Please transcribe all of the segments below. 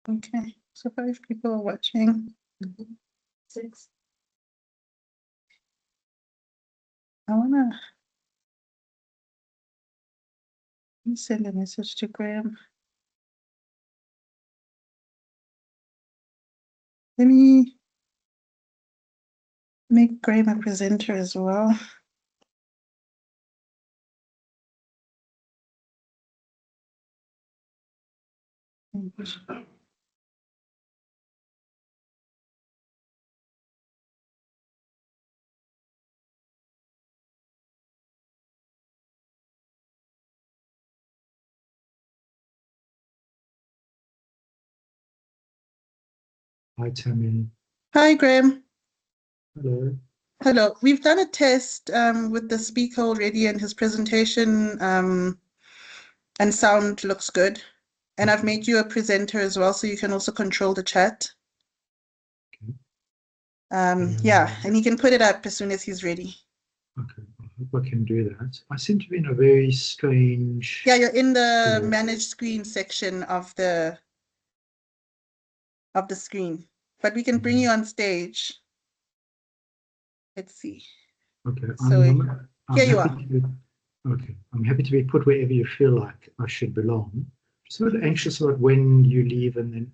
Okay, so 5 people are watching. 6. I wanna send a message to Graham. Let me make Graham a presenter as well. Hi, Tammy. Hi, Graham. Hello. Hello. We've done a test with the speaker already, and his presentation and sound looks good. And I've made you a presenter as well, so you can also control the chat. Okay. Yeah, and he can put it up as soon as he's ready. Okay, I hope I can do that. I seem to be in a very strange. Yeah, you're in the manage screen section of the screen, but we can bring you on stage. Let's see. Okay, So I'm here you happy are. to be, okay, I'm happy to be put wherever you feel like I should belong. Just a bit anxious about when you leave and then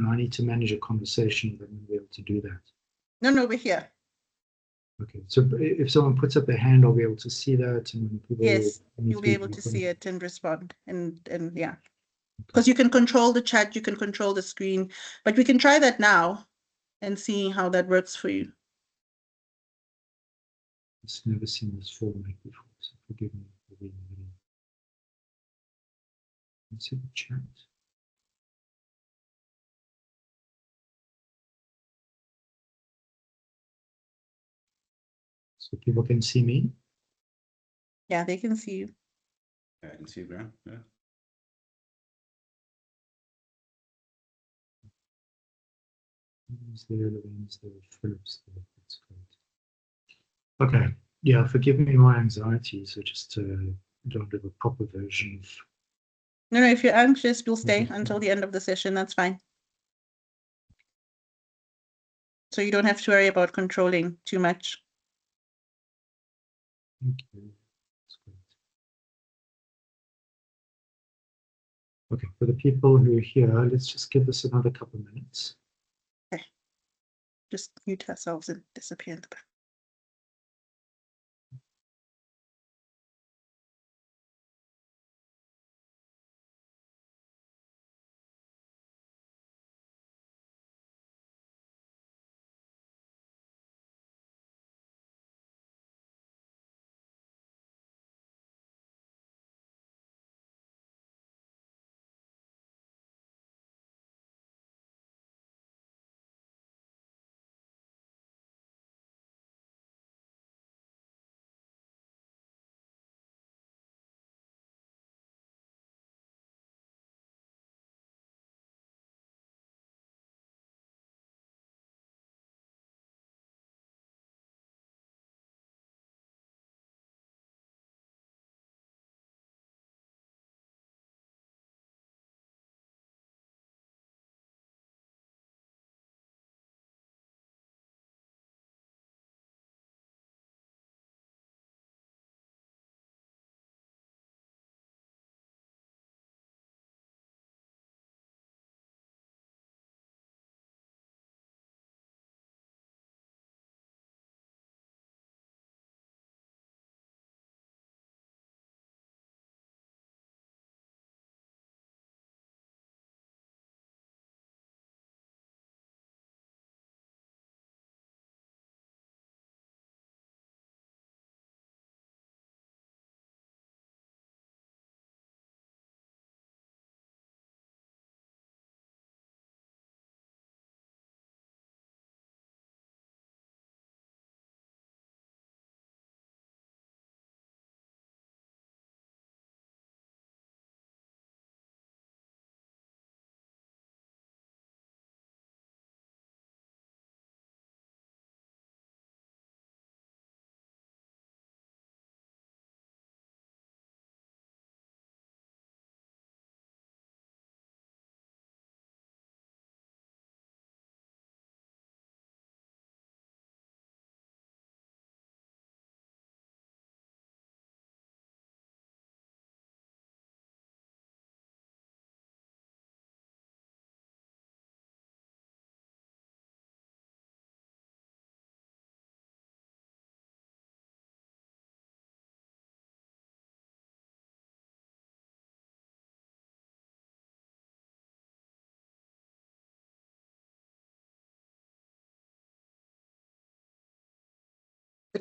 I need to manage a conversation, but I'm going to be able to do that. No, we're here. Okay, so if someone puts up their hand, I'll be able to see that, and when people Yes, need you'll to be able to see respond. it and respond, and yeah, because you can control the chat, you can control the screen, but we can try that now and see how that works for you. I've never seen this format before, so forgive me for being a little. Let's see the chat. So people can see me. Yeah, they can see you. Yeah, I can see you, Graham. Yeah. Is there Laven's there, Phillips there. That's great. Okay. Yeah, forgive me my anxieties. I just don't have a proper version of. No, if you're anxious, we'll stay until the end of the session. That's fine. So you don't have to worry about controlling too much. Thank you. That's great. Okay, for the people who are here, let's just give this another couple of minutes. Okay. Just mute ourselves and disappear in the back.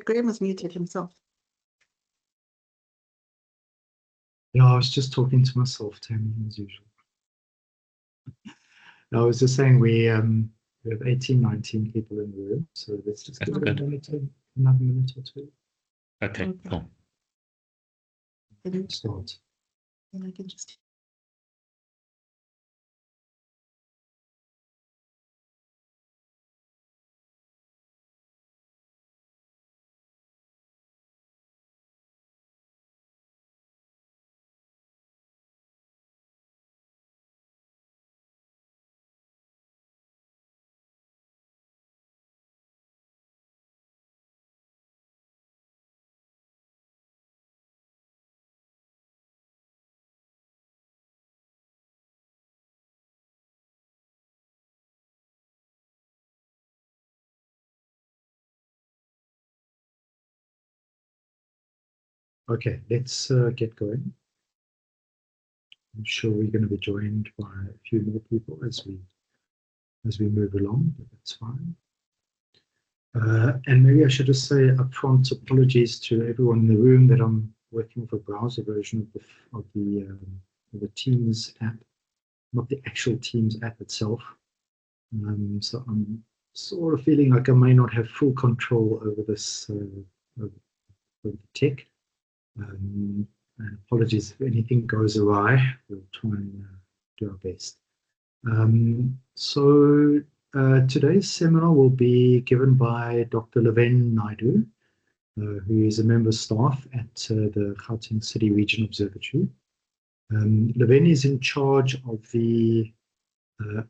Graham has muted himself. Yeah, I was just talking to myself, Tammy, as usual. I was just saying we have 18, 19 people in the room, so let's just give it That's another minute or two. Okay, Okay. cool. And Start. I can just. Okay, let's get going. I'm sure we're going to be joined by a few more people as we move along, but that's fine. And maybe I should just say upfront apologies to everyone in the room that I'm working with a browser version of the Teams app, not the actual Teams app itself. So I'm sort of feeling like I may not have full control over this over the tech. And apologies if anything goes awry. We'll try and do our best. So today's seminar will be given by Dr. Laven Naidoo, who is a member of staff at the Gauteng City Region Observatory. Laven is in charge of the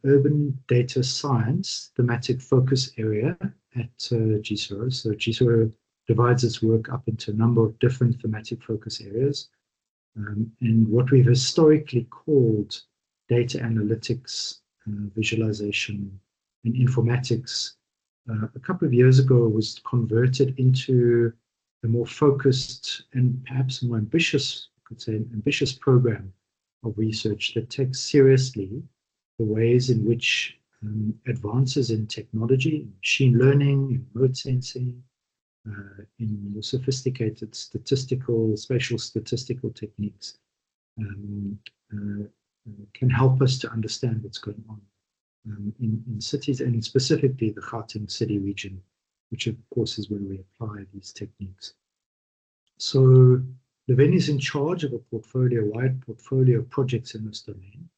Urban Data Science thematic focus area at GSO. So GSO divides its work up into a number of different thematic focus areas. And what we've historically called data analytics, visualization, and informatics, a couple of years ago was converted into a more focused and perhaps more ambitious, I could say, an ambitious program of research that takes seriously the ways in which advances in technology, machine learning, and remote sensing, in more sophisticated spatial statistical techniques can help us to understand what's going on in cities, and specifically the Gauteng City region, which of course is where we apply these techniques. So Laven is in charge of a wide portfolio of projects in this domain.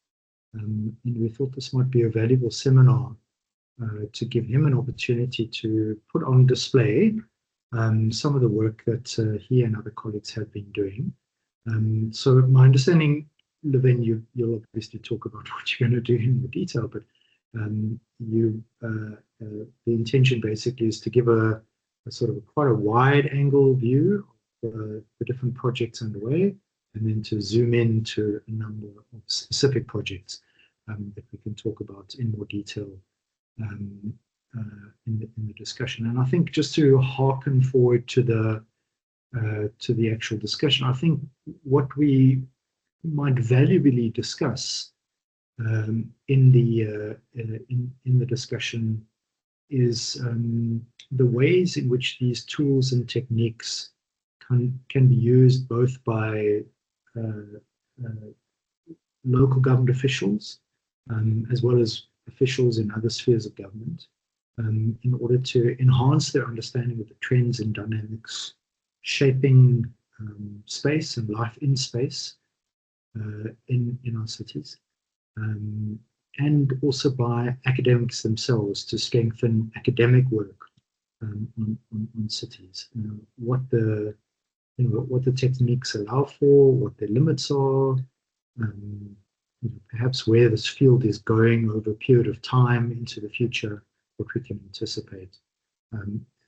And we thought this might be a valuable seminar to give him an opportunity to put on display some of the work that he and other colleagues have been doing. So my understanding, Laven, you'll obviously talk about what you're going to do in more detail, but the intention basically is to give a sort of quite a wide angle view of the different projects underway, and then to zoom in to a number of specific projects that we can talk about in more detail in the discussion. And I think just to hearken forward to the actual discussion, I think what we might valuably discuss in the discussion is the ways in which these tools and techniques can be used both by local government officials as well as officials in other spheres of government in order to enhance their understanding of the trends and dynamics shaping space and life in space in our cities. And also by academics themselves to strengthen academic work on cities. What the techniques allow for, what their limits are, perhaps where this field is going over a period of time into the future, what we can anticipate.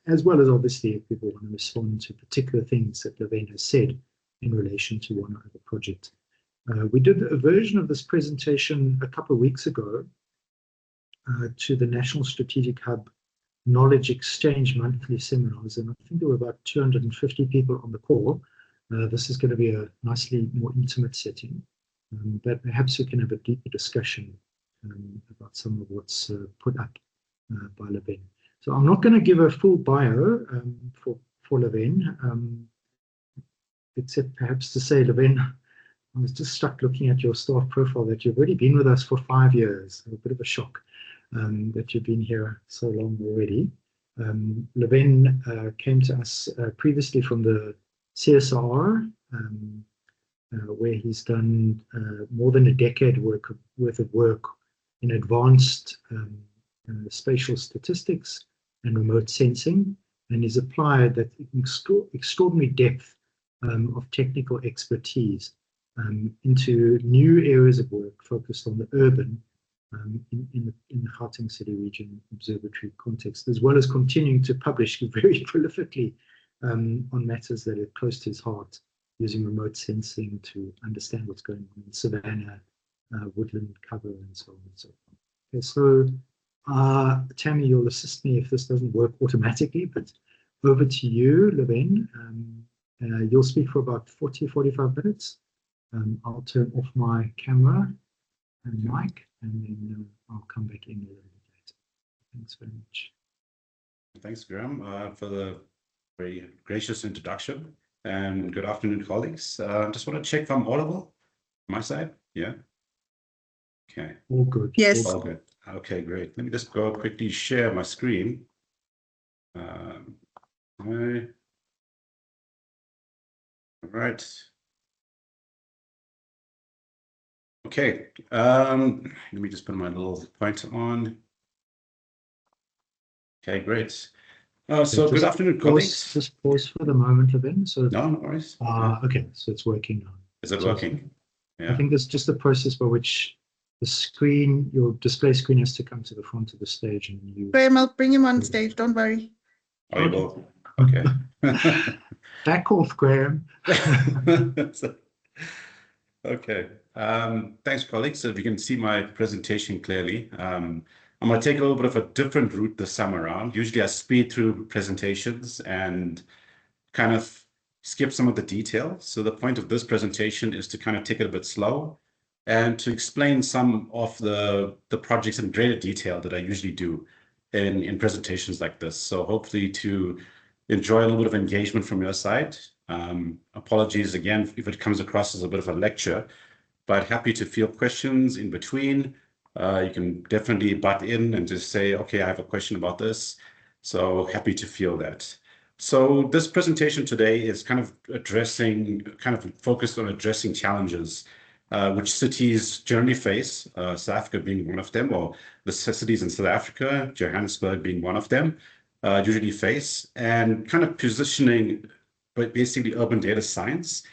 As well as obviously if people want to respond to particular things that Laven has said in relation to one or other project. We did a version of this presentation a couple of weeks ago to the National Strategic Hub Knowledge Exchange monthly seminars, and I think there were about 250 people on the call. This is going to be a nicely more intimate setting, but perhaps we can have a deeper discussion about some of what's put up by Laven. So I'm not going to give a full bio for for Laven. Except perhaps to say, Laven, I was just struck looking at your staff profile that you've already been with us for 5 years. A bit of a shock that you've been here so long already. Laven came to us previously from the CSR, where he's done more than a decade worth of work in advanced spatial statistics and remote sensing, and he's applied that extraordinary depth of technical expertise into new areas of work focused on the urban in the Gauteng City Region Observatory context, as well as continuing to publish very prolifically on matters that are close to his heart, using remote sensing to understand what's going on in savanna, woodland cover, and so on and so forth. Okay, so Tammy, you'll assist me if this doesn't work automatically, but over to you, Laven. You'll speak for about 45 minutes. I'll turn off my camera and mic, and then I'll come back in a little bit later. Thanks very much. Thanks, Graham, for the very gracious introduction. And good afternoon, colleagues. Just want to check if I'm audible. My side? Yeah. Okay. All good. Yes. All good. Okay, great. Let me just go quickly share my screen. All right. Okay. Let me just put my little pointer on. Okay, great. So good afternoon, colleagues. Just pause for the moment, Laven. So no worries. Okay, so it's working now. Is it working? Yeah. I think there's just a process by which the screen, your display screen, has to come to the front of the stage, and you. Graham, I'll bring him on stage. Don't worry. Oh, you will. Okay. Back off, Graham. Okay. Thanks, colleagues. So if you can see my presentation clearly, I'm going to take a little bit of a different route this time around. Usually I speed through presentations and kind of skip some of the detail. So the point of this presentation is to kind of take it a bit slow and to explain some of the projects in greater detail that I usually do in presentations like this. So hopefully to enjoy a little bit of engagement from your side. Apologies again if it comes across as a bit of a lecture, but happy to field questions in between. You can definitely butt in and just say, okay, I have a question about this. So happy to field that. So this presentation today is kind of focused on addressing challenges which cities generally face, South Africa being one of them, or the cities in South Africa, Johannesburg being one of them, usually face, and kind of positioning basically urban data science,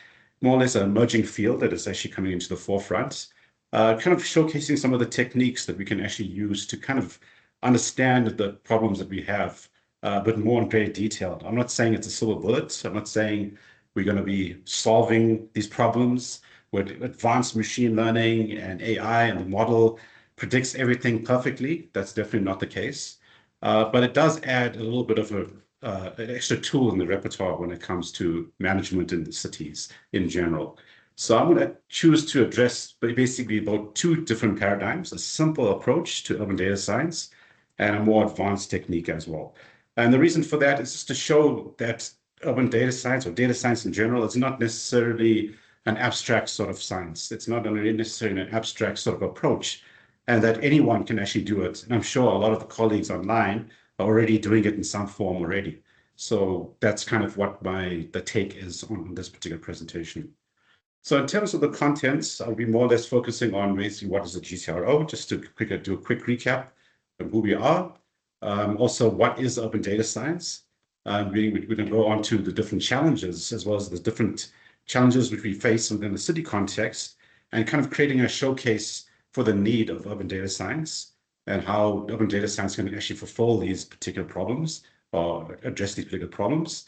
more or less an emerging field that is actually coming into the forefront, kind of showcasing some of the techniques that we can actually use to kind of understand the problems that we have, but more in great detail. I'm not saying it's a silver bullet. I'm not saying we're going to be solving these problems with advanced machine learning and AI, and the model predicts everything perfectly. That's definitely not the case. But it does add a little bit of an extra tool in the repertoire when it comes to management in the cities in general. So I'm going to choose to address basically about two different paradigms: a simple approach to urban data science and a more advanced technique as well. And the reason for that is just to show that urban data science, or data science in general, is not necessarily an abstract sort of science. It's not necessarily an abstract sort of approach, and that anyone can actually do it. And I'm sure a lot of the colleagues online are already doing it in some form already. So that's kind of what the take is on this particular presentation. So in terms of the contents, I'll be more or less focusing on basically what is a GCRO, just to do a quick recap of who we are. Also, what is urban data science? We're going to go on to the different challenges, as well as the different challenges which we face within the city context, and kind of creating a showcase for the need of urban data science and how urban data science can actually fulfill these particular problems or address these particular problems.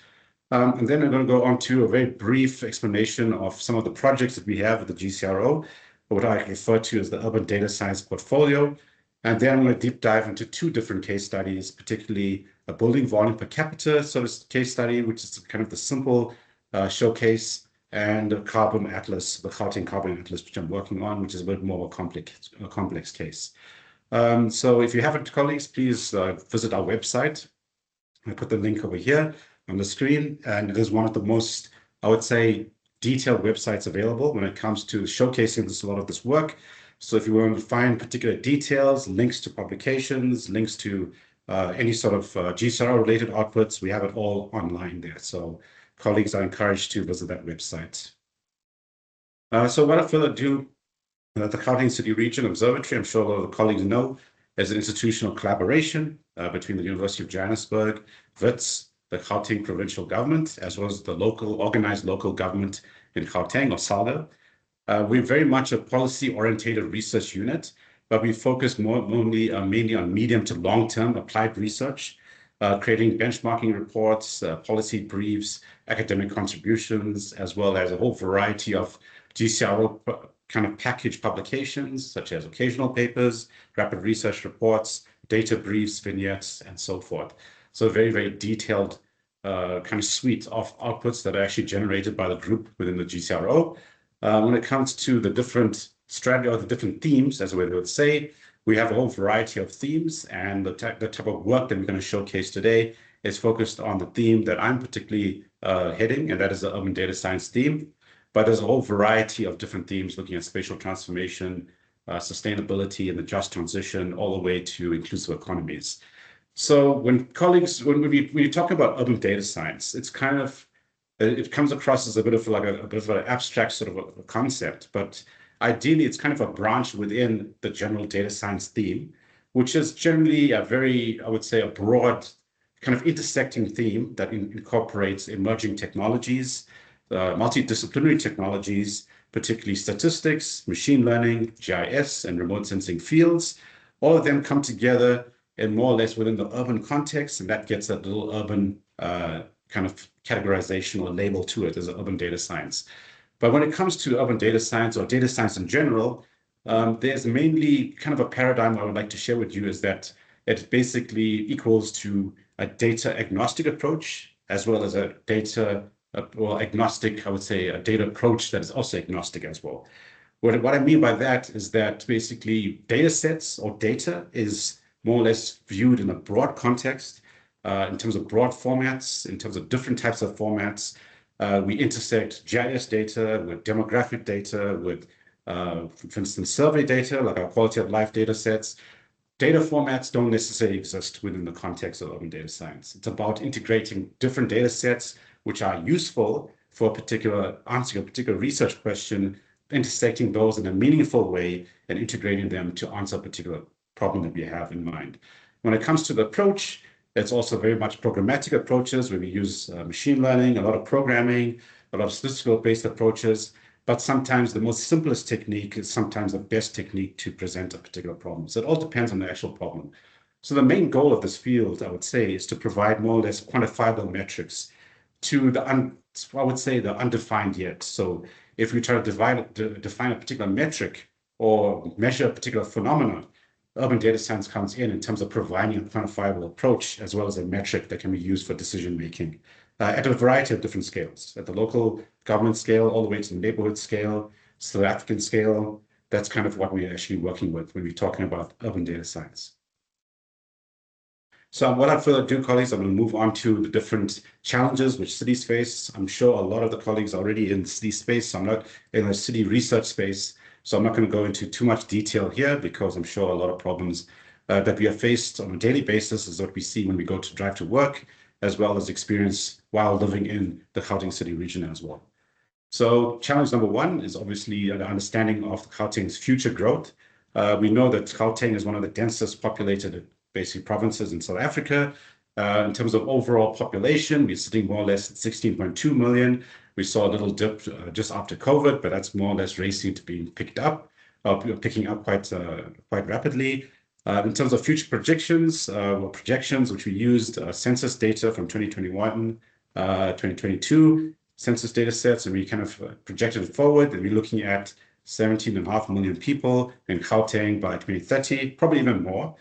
And then I'm going to go on to a very brief explanation of some of the projects that we have at the GCRO, or what I refer to as the Urban Data Science Portfolio. And then I'm going to deep dive into two different case studies, particularly a building volume per capita sort of case study, which is kind of the simple showcase, and a carbon atlas, the Gauteng carbon atlas, which I'm working on, which is a bit more of a complex case. So if you haven't, colleagues, please visit our website. I put the link over here. on the screen, and it is one of the most, I would say, detailed websites available when it comes to showcasing a lot of this work. So if you want to find particular details, links to publications, links to any sort of GCRO-related outputs, we have it all online there. So colleagues are encouraged to visit that website. So without further ado, the Gauteng City Region Observatory, I'm sure a lot of the colleagues know, is an institutional collaboration between the University of Johannesburg, WITS, the Gauteng provincial government, as well as the organized local government in Gauteng, or SALGO. We're very much a policy-orientated research unit, but we focus mainly on medium to long-term applied research, creating benchmarking reports, policy briefs, academic contributions, as well as a whole variety of GCRO kind of package publications, such as occasional papers, rapid research reports, data briefs, vignettes, and so forth. So a very, very detailed kind of suite of outputs that are actually generated by the group within the GCRO. When it comes to the different strategy or the different themes, as we would say, we have a whole variety of themes, and the type of work that we're going to showcase today is focused on the theme that I'm particularly heading, and that is the urban data science theme. But there's a whole variety of different themes looking at spatial transformation, sustainability, and the just transition, all the way to inclusive economies. So when we talk about urban data science, it's kind of, it comes across as a bit of an abstract sort of a concept, but ideally it's kind of a branch within the general data science theme, which is generally a very, I would say, a broad kind of intersecting theme that incorporates emerging technologies, multidisciplinary technologies, particularly statistics, machine learning, GIS, and remote sensing fields. All of them come together and more or less within the urban context, and that gets that little urban kind of categorization or label to it as an urban data science. But when it comes to urban data science or data science in general, there's mainly kind of a paradigm I would like to share with you, is that it basically equals to a data agnostic approach, as well as a data or agnostic, I would say, a data approach that is also agnostic as well. What I mean by that is that basically data sets or data is more or less viewed in a broad context, in terms of broad formats, in terms of different types of formats. We intersect GIS data with demographic data, with, for instance, survey data, like our quality of life data sets. Data formats don't necessarily exist within the context of urban data science. It's about integrating different data sets which are useful for answering a particular research question, intersecting those in a meaningful way and integrating them to answer a particular problem that we have in mind. When it comes to the approach, it's also very much programmatic approaches where we use machine learning, a lot of programming, a lot of statistical-based approaches, but sometimes the most simplest technique is sometimes the best technique to present a particular problem. So it all depends on the actual problem. So the main goal of this field, I would say, is to provide more or less quantifiable metrics to the, I would say, the undefined yet. So if we try to define a particular metric or measure a particular phenomenon, urban data science comes in terms of providing a quantifiable approach, as well as a metric that can be used for decision making at a variety of different scales, at the local government scale, all the way to the neighborhood scale, South African scale. That's kind of what we're actually working with when we're talking about urban data science. So without further ado, colleagues, I'm going to move on to the different challenges which cities face. I'm sure a lot of the colleagues are already in the city space, so I'm not in the city research space. So I'm not going to go into too much detail here, because I'm sure a lot of problems that we are faced on a daily basis is what we see when we go to drive to work, as well as experience while living in the Gauteng City region as well. So challenge number one is obviously the understanding of Gauteng's future growth. We know that Gauteng is one of the densest populated basically provinces in South Africa. In terms of overall population, we're sitting more or less at 16.2 million. We saw a little dip just after COVID, but that's more or less racing to being picking up quite rapidly. In terms of future projections, which we used census data from 2021, 2022 census data sets, and we kind of projected it forward, and we're looking at 17.5 million people in Gauteng by 2030, probably even more.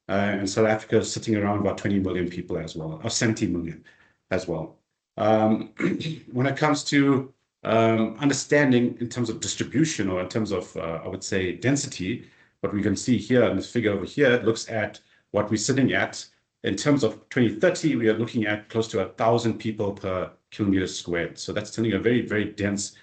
And South Africa is sitting around about 20 million people as well, or 70 million as well. When it comes to understanding in terms of distribution, or in terms of, I would say, density, what we can see here in this figure over here, it looks at what we're sitting at in terms of 2030, we are looking at close to 1,000 people per kilometer squared. So that's telling a very, very dense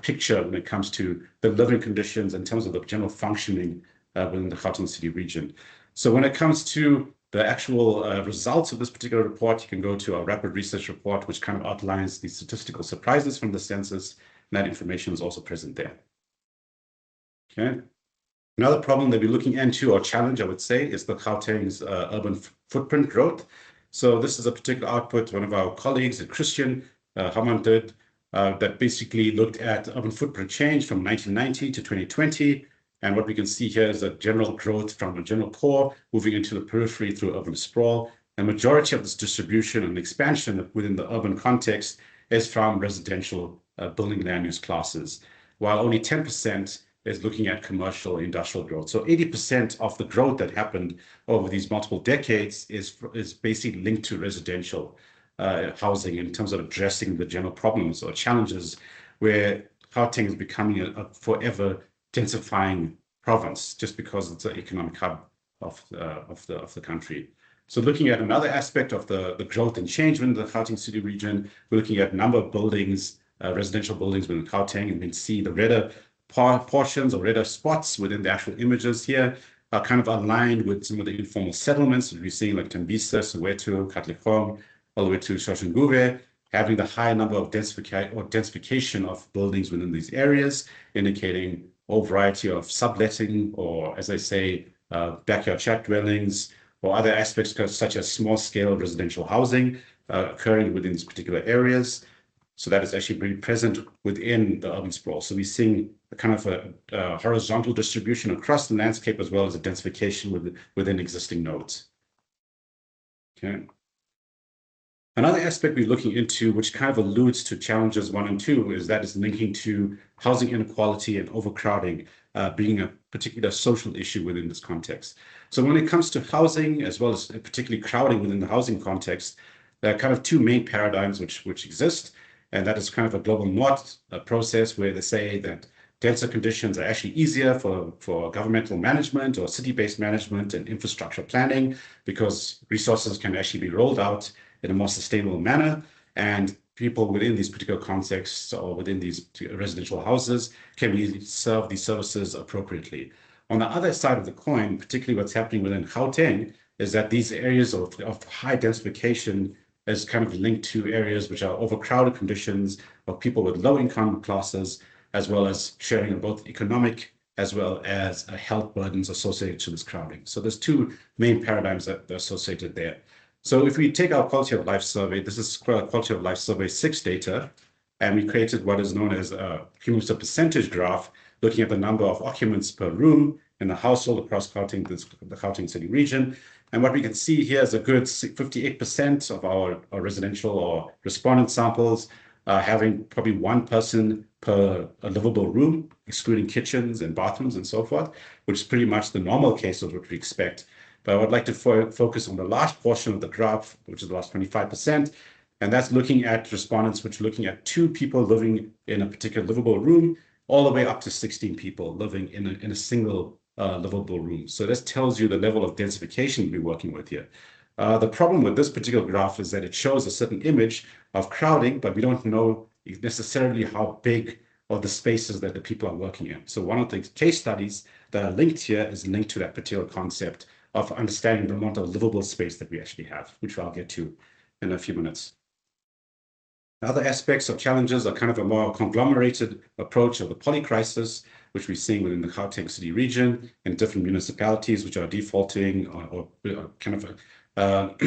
picture when it comes to the living conditions in terms of the general functioning within the Gauteng City region. So when it comes to the actual results of this particular report, you can go to our rapid research report, which kind of outlines the statistical surprises from the census, and that information is also present there. Okay. Another problem that we're looking into, or challenge, I would say, is the Gauteng's urban footprint growth. So this is a particular output one of our colleagues, Christian Hamann, did, that basically looked at urban footprint change from 1990 to 2020. And what we can see here is a general growth from a general core moving into the periphery through urban sprawl. The majority of this distribution and expansion within the urban context is from residential building land use classes, while only 10% is looking at commercial industrial growth. So 80% of the growth that happened over these multiple decades is basically linked to residential housing in terms of addressing the general problems or challenges where Gauteng is becoming a forever densifying province just because it's an economic hub of the country. So looking at another aspect of the growth and change within the Gauteng City region, we're looking at number of buildings, residential buildings within Gauteng, and you can see the redder portions or redder spots within the actual images here are kind of aligned with some of the informal settlements that we're seeing, like Tembisa, Soweto, Katlehong, all the way to Soshanguve, having the high number of densification of buildings within these areas, indicating a variety of subletting, or as I say, backyard shack dwellings, or other aspects such as small-scale residential housing occurring within these particular areas. So that is actually very present within the urban sprawl. So we're seeing a kind of a horizontal distribution across the landscape as well as a densification within existing nodes. Okay. Another aspect we're looking into, which kind of alludes to challenges 1 and 2, is that it's linking to housing inequality and overcrowding being a particular social issue within this context. So when it comes to housing, as well as particularly crowding within the housing context, there are kind of two main paradigms which exist. And that is kind of a global north process where they say that denser conditions are actually easier for governmental management or city-based management and infrastructure planning, because resources can actually be rolled out in a more sustainable manner, and people within these particular contexts or within these residential houses can be served these services appropriately. On the other side of the coin, particularly what's happening within Gauteng, is that these areas of high densification is kind of linked to areas which are overcrowded conditions of people with low income classes, as well as sharing of both economic as well as health burdens associated to this crowding. So there's two main paradigms that are associated there. So if we take our quality of life survey, this is quality of life survey 6 data, and we created what is known as a cumulative percentage graph, looking at the number of occupants per room in the household across Gauteng, the Gauteng City region. And what we can see here is a good 58% of our residential or respondent samples having probably one person per a livable room, excluding kitchens and bathrooms and so forth, which is pretty much the normal case of what we expect. But I would like to focus on the last portion of the graph, which is the last 25%. And that's looking at respondents, which are looking at 2 people living in a particular livable room, all the way up to 16 people living in a single livable room. So this tells you the level of densification we're working with here. The problem with this particular graph is that it shows a certain image of crowding, but we don't know necessarily how big or the spaces that the people are working in. So one of the case studies that are linked here is linked to that particular concept of understanding the amount of livable space that we actually have, which I'll get to in a few minutes. Other aspects of challenges are kind of a more conglomerated approach of the polycrisis, which we're seeing within the Gauteng City region and different municipalities which are defaulting or kind of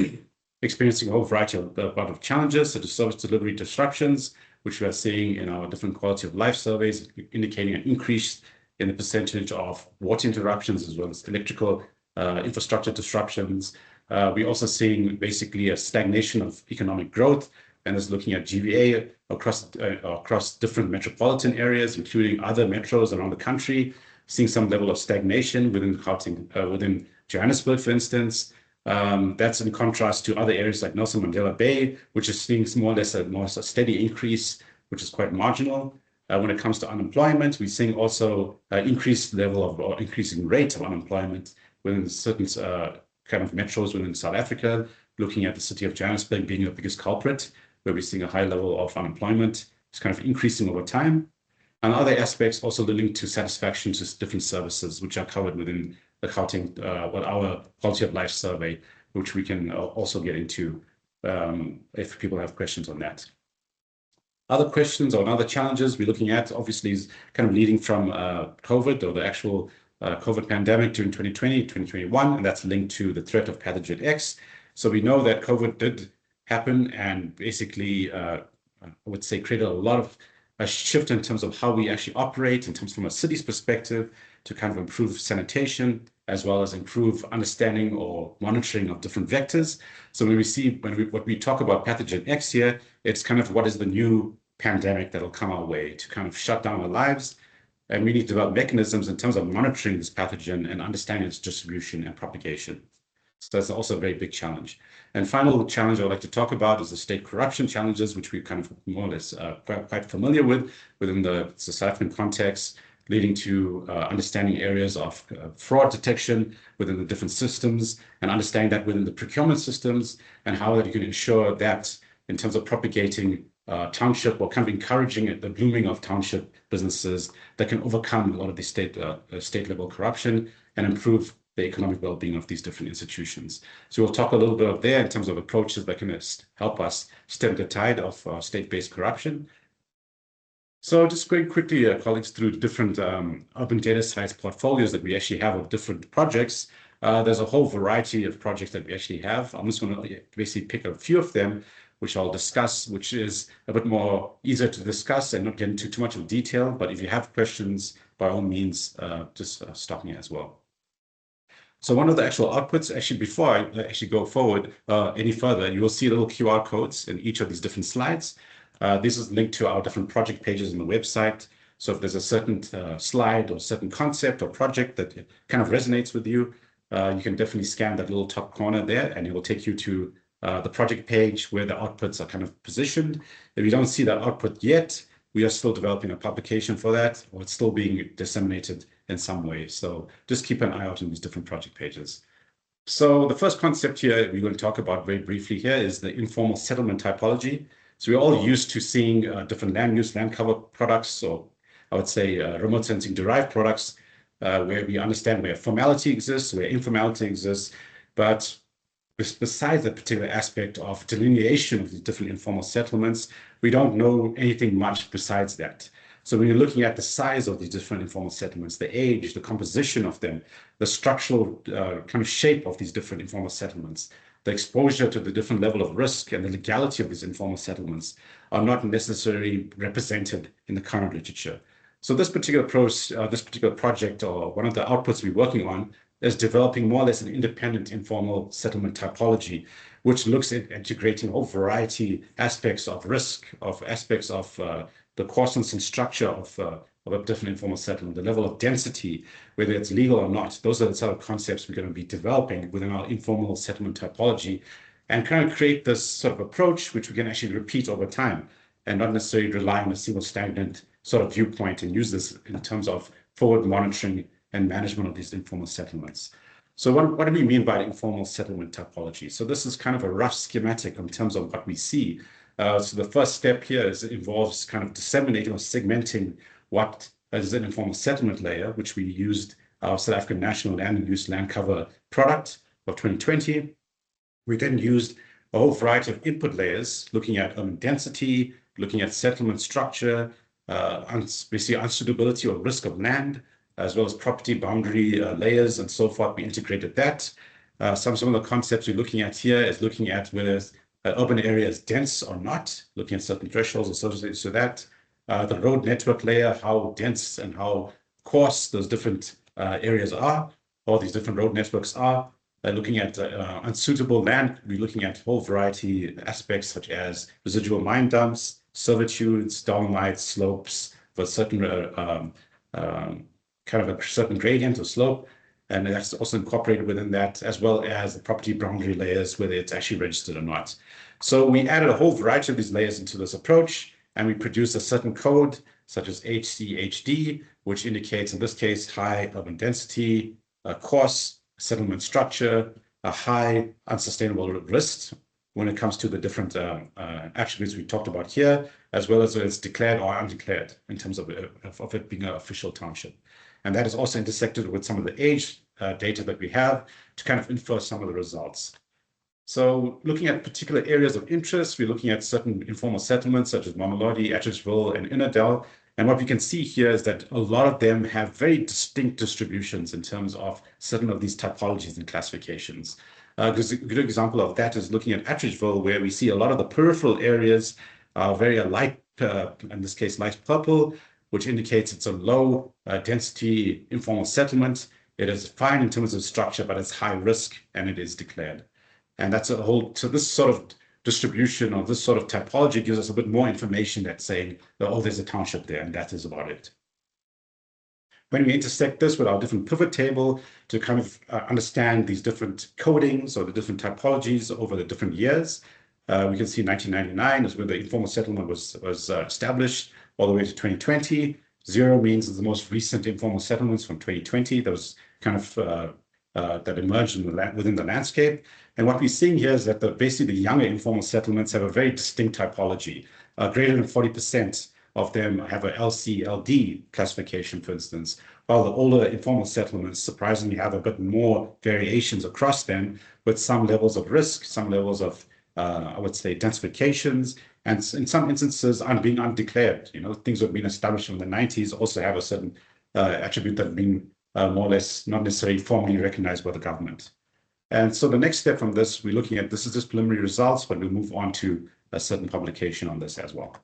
experiencing a whole variety of challenges, such as service delivery disruptions, which we are seeing in our different quality of life surveys, indicating an increase in the percentage of water interruptions as well as electrical infrastructure disruptions. We're also seeing basically a stagnation of economic growth, and is looking at GVA across different metropolitan areas, including other metros around the country, seeing some level of stagnation within Gauteng, within Johannesburg, for instance. That's in contrast to other areas like Nelson Mandela Bay, which is seeing more or less a steady increase, which is quite marginal. When it comes to unemployment, we're seeing also increased level of or increasing rate of unemployment within certain kind of metros within South Africa, looking at the city of Johannesburg being the biggest culprit, where we're seeing a high level of unemployment. It's kind of increasing over time. And other aspects also linked to satisfaction to different services, which are covered within the Gauteng, our quality of life survey, which we can also get into if people have questions on that. Other questions or other challenges we're looking at, obviously, is kind of leading from COVID, or the actual COVID pandemic during 2020, 2021, and that's linked to the threat of pathogen X. So we know that COVID did happen and basically, I would say, created a lot of a shift in terms of how we actually operate, in terms from a city's perspective, to kind of improve sanitation, as well as improve understanding or monitoring of different vectors. So when we talk about pathogen X here, it's kind of what is the new pandemic that'll come our way to kind of shut down our lives. And we need to develop mechanisms in terms of monitoring this pathogen and understanding its distribution and propagation. So that's also a very big challenge. And final challenge I'd like to talk about is the state corruption challenges, which we're kind of more or less quite familiar with within the South African context, leading to understanding areas of fraud detection within the different systems, and understanding that within the procurement systems, and how that you can ensure that in terms of propagating township, or kind of encouraging the blooming of township businesses that can overcome a lot of the state level corruption and improve the economic well-being of these different institutions. So we'll talk a little bit of there in terms of approaches that can help us stem the tide of state-based corruption. So just going quickly, colleagues, through different urban data science portfolios that we actually have of different projects. There's a whole variety of projects that we actually have. I'm just going to basically pick a few of them, which I'll discuss, which is a bit more easier to discuss and not get into too much of detail. But if you have questions, by all means, just stop me as well. So one of the actual outputs, actually, before I actually go forward any further, you will see little QR codes in each of these different slides. This is linked to our different project pages on the website. So if there's a certain slide or certain concept or project that kind of resonates with you, you can definitely scan that little top corner there, and it will take you to the project page where the outputs are kind of positioned. If you don't see that output yet, we are still developing a publication for that, or it's still being disseminated in some way. So just keep an eye out on these different project pages. So the first concept here we're going to talk about very briefly here is the informal settlement typology. So we're all used to seeing different land use, land cover products, or I would say remote sensing derived products, where we understand where formality exists, where informality exists. But besides that particular aspect of delineation of these different informal settlements, we don't know anything much besides that. So when you're looking at the size of these different informal settlements, the age, the composition of them, the structural kind of shape of these different informal settlements, the exposure to the different level of risk and the legality of these informal settlements are not necessarily represented in the current literature. So this particular approach, this particular project, or one of the outputs we're working on, is developing more or less an independent informal settlement typology, which looks at integrating a whole variety aspects of risk, of aspects of the coarseness and structure of a different informal settlement, the level of density, whether it's legal or not. Those are the sort of concepts we're going to be developing within our informal settlement typology, and kind of create this sort of approach which we can actually repeat over time and not necessarily rely on a single stagnant sort of viewpoint, and use this in terms of forward monitoring and management of these informal settlements. So what do we mean by informal settlement typology? So this is kind of a rough schematic in terms of what we see. So the first step here involves kind of disseminating or segmenting what is an informal settlement layer, which we used our South African National Land Use Land Cover product of 2020. We then used a whole variety of input layers, looking at urban density, looking at settlement structure, basically unsuitability or risk of land, as well as property boundary layers and so forth. We integrated that. Some of the concepts we're looking at here is looking at whether urban area is dense or not, looking at certain thresholds associated to that. The road network layer, how dense and how coarse those different areas are, or these different road networks are. Looking at unsuitable land, we're looking at a whole variety of aspects such as residual mine dumps, servitudes, downlights, slopes for certain kind of a certain gradient or slope, and that's also incorporated within that, as well as the property boundary layers, whether it's actually registered or not. So we added a whole variety of these layers into this approach, and we produced a certain code such as HCHD, which indicates in this case high urban density, coarse settlement structure, a high unsustainable risk when it comes to the different attributes we talked about here, as well as it's declared or undeclared in terms of it being an official township. And that is also intersected with some of the age data that we have to kind of infer some of the results. So looking at particular areas of interest, we're looking at certain informal settlements such as Mamelodi, Atteridgeville, and Innerdale. And what we can see here is that a lot of them have very distinct distributions in terms of certain of these typologies and classifications. A good example of that is looking at Atteridgeville, where we see a lot of the peripheral areas are very light, in this case, light purple, which indicates it's a low density informal settlement. It is fine in terms of structure, but it's high risk and it is declared. And that's a whole, so this sort of distribution or this sort of typology gives us a bit more information that's saying, oh, there's a township there, and that is about it. When we intersect this with our different pivot table to kind of understand these different codings or the different typologies over the different years, we can see 1999 is when the informal settlement was established, all the way to 2020. 0 means the most recent informal settlements from 2020. Those kind of that emerged within the landscape. And what we're seeing here is that basically the younger informal settlements have a very distinct typology. Greater than 40% of them have a LC-LD classification, for instance, while the older informal settlements surprisingly have a bit more variations across them, with some levels of risk, some levels of, I would say, densifications, and in some instances being undeclared. You know, things that have been established in the 90s also have a certain attribute that have been more or less not necessarily formally recognized by the government. And so the next step from this, we're looking at, this is just preliminary results, but we'll move on to a certain publication on this as well.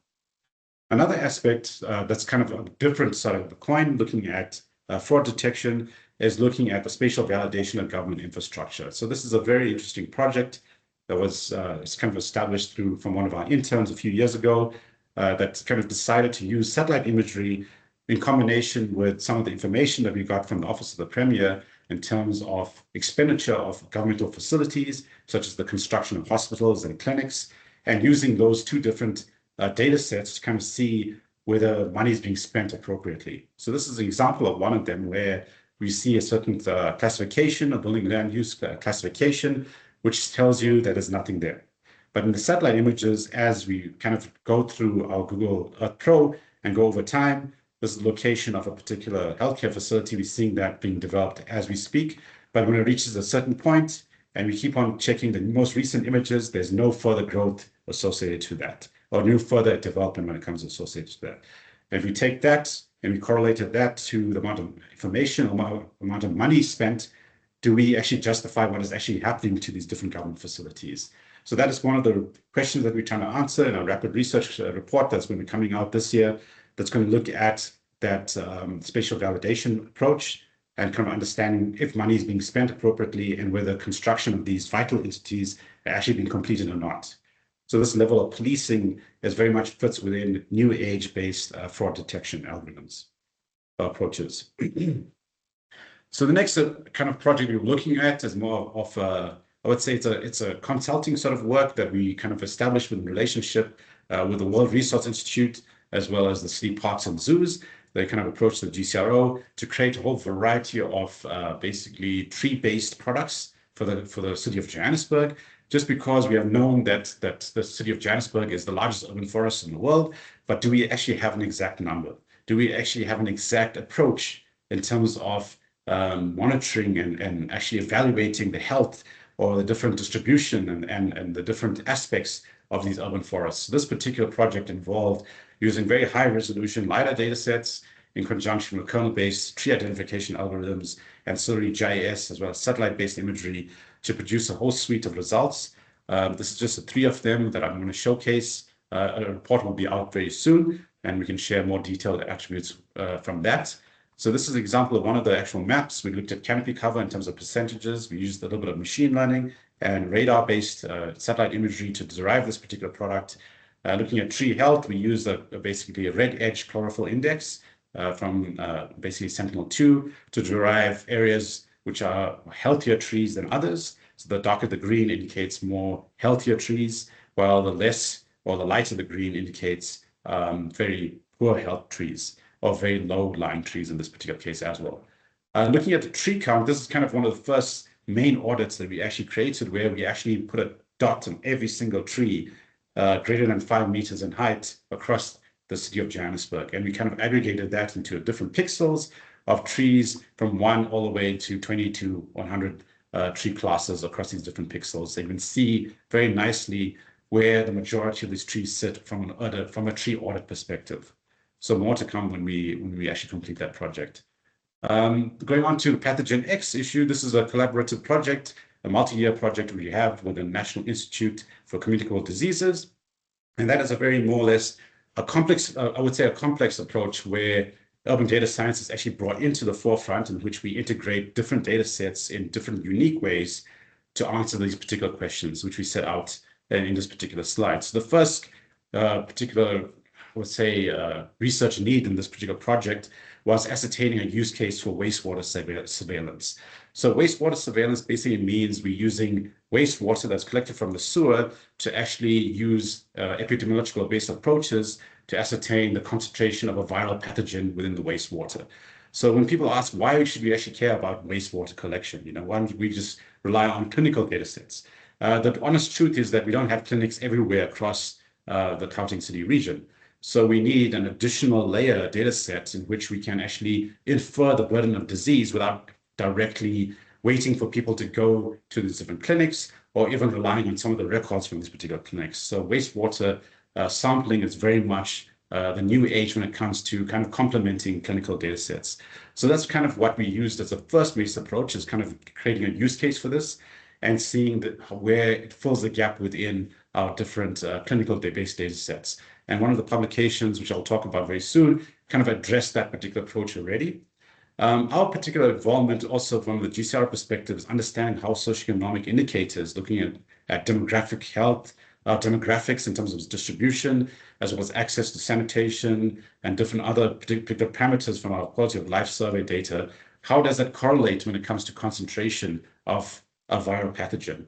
Another aspect that's kind of a different side of the coin, looking at fraud detection, is looking at the spatial validation of government infrastructure. So this is a very interesting project that was it's kind of established from one of our interns a few years ago that kind of decided to use satellite imagery in combination with some of the information that we got from the Office of the Premier in terms of expenditure of governmental facilities, such as the construction of hospitals and clinics, and using those two different data sets to kind of see whether money is being spent appropriately. So this is an example of one of them where we see a certain classification, a building land use classification, which tells you that there's nothing there. But in the satellite images, as we kind of go through our Google Earth Pro and go over time, this is the location of a particular healthcare facility. We're seeing that being developed as we speak. But when it reaches a certain point and we keep on checking the most recent images, there's no further growth associated to that, or no further development when it comes associated to that. And if we take that and we correlated that to the amount of information, amount of money spent, do we actually justify what is actually happening to these different government facilities? So that is one of the questions that we're trying to answer in our rapid research report that's going to be coming out this year, that's going to look at that spatial validation approach and kind of understanding if money is being spent appropriately and whether construction of these vital entities are actually being completed or not. So this level of policing is very much fits within new age-based fraud detection algorithms approaches. So the next kind of project we're looking at is more of I would say it's a consulting sort of work that we kind of established in relationship with the World Resource Institute, as well as the city parks and zoos. They kind of approached the GCRO to create a whole variety of basically tree-based products for the city of Johannesburg, just because we have known that the city of Johannesburg is the largest urban forest in the world. But do we actually have an exact number? Do we actually have an exact approach in terms of monitoring and actually evaluating the health or the different distribution and the different aspects of these urban forests? So this particular project involved using very high resolution LiDAR data sets in conjunction with kernel-based tree identification algorithms, ancillary GIS, as well as satellite-based imagery to produce a whole suite of results. This is just 3 of them that I'm going to showcase. A report will be out very soon, and we can share more detailed attributes from that. So this is an example of one of the actual maps. We looked at canopy cover in terms of percentages. We used a little bit of machine learning and radar-based satellite imagery to derive this particular product. Looking at tree health, we used basically a red edge chlorophyll index from basically Sentinel-2 to derive areas which are healthier trees than others. So the darker the green indicates more healthier trees, while the less or the lighter the green indicates very poor health trees, or very low lying trees in this particular case as well. Looking at the tree count, this is kind of one of the first main audits that we actually created, where we actually put a dot on every single tree greater than 5 meters in height across the city of Johannesburg. And we kind of aggregated that into different pixels of trees from 1 all the way to 20 to 100 tree classes across these different pixels. So you can see very nicely where the majority of these trees sit from a tree audit perspective. So more to come when we actually complete that project. Going on to Pathogen X issue, this is a collaborative project, a multi-year project we have with the National Institute for Communicable Diseases. And that is a very more or less a complex, I would say a complex approach where urban data science is actually brought into the forefront, in which we integrate different data sets in different unique ways to answer these particular questions, which we set out in this particular slide. So the first particular, I would say, research need in this particular project was ascertaining a use case for wastewater surveillance. So wastewater surveillance basically means we're using wastewater that's collected from the sewer to actually use epidemiological-based approaches to ascertain the concentration of a viral pathogen within the wastewater. So when people ask, why should we actually care about wastewater collection? Why don't we just rely on clinical data sets? The honest truth is that we don't have clinics everywhere across the Gauteng City region. So we need an additional layer data set in which we can actually infer the burden of disease without directly waiting for people to go to these different clinics or even relying on some of the records from these particular clinics. So wastewater sampling is very much the new age when it comes to kind of complementing clinical data sets. So that's kind of what we used as a first base approach, is kind of creating a use case for this and seeing where it fills the gap within our different clinical-based data sets. And one of the publications, which I'll talk about very soon, kind of addressed that particular approach already. Our particular involvement also from the GCR perspective is understanding how socioeconomic indicators, looking at demographic health, demographics in terms of distribution, as well as access to sanitation and different other particular parameters from our quality of life survey data. How does that correlate when it comes to concentration of a viral pathogen?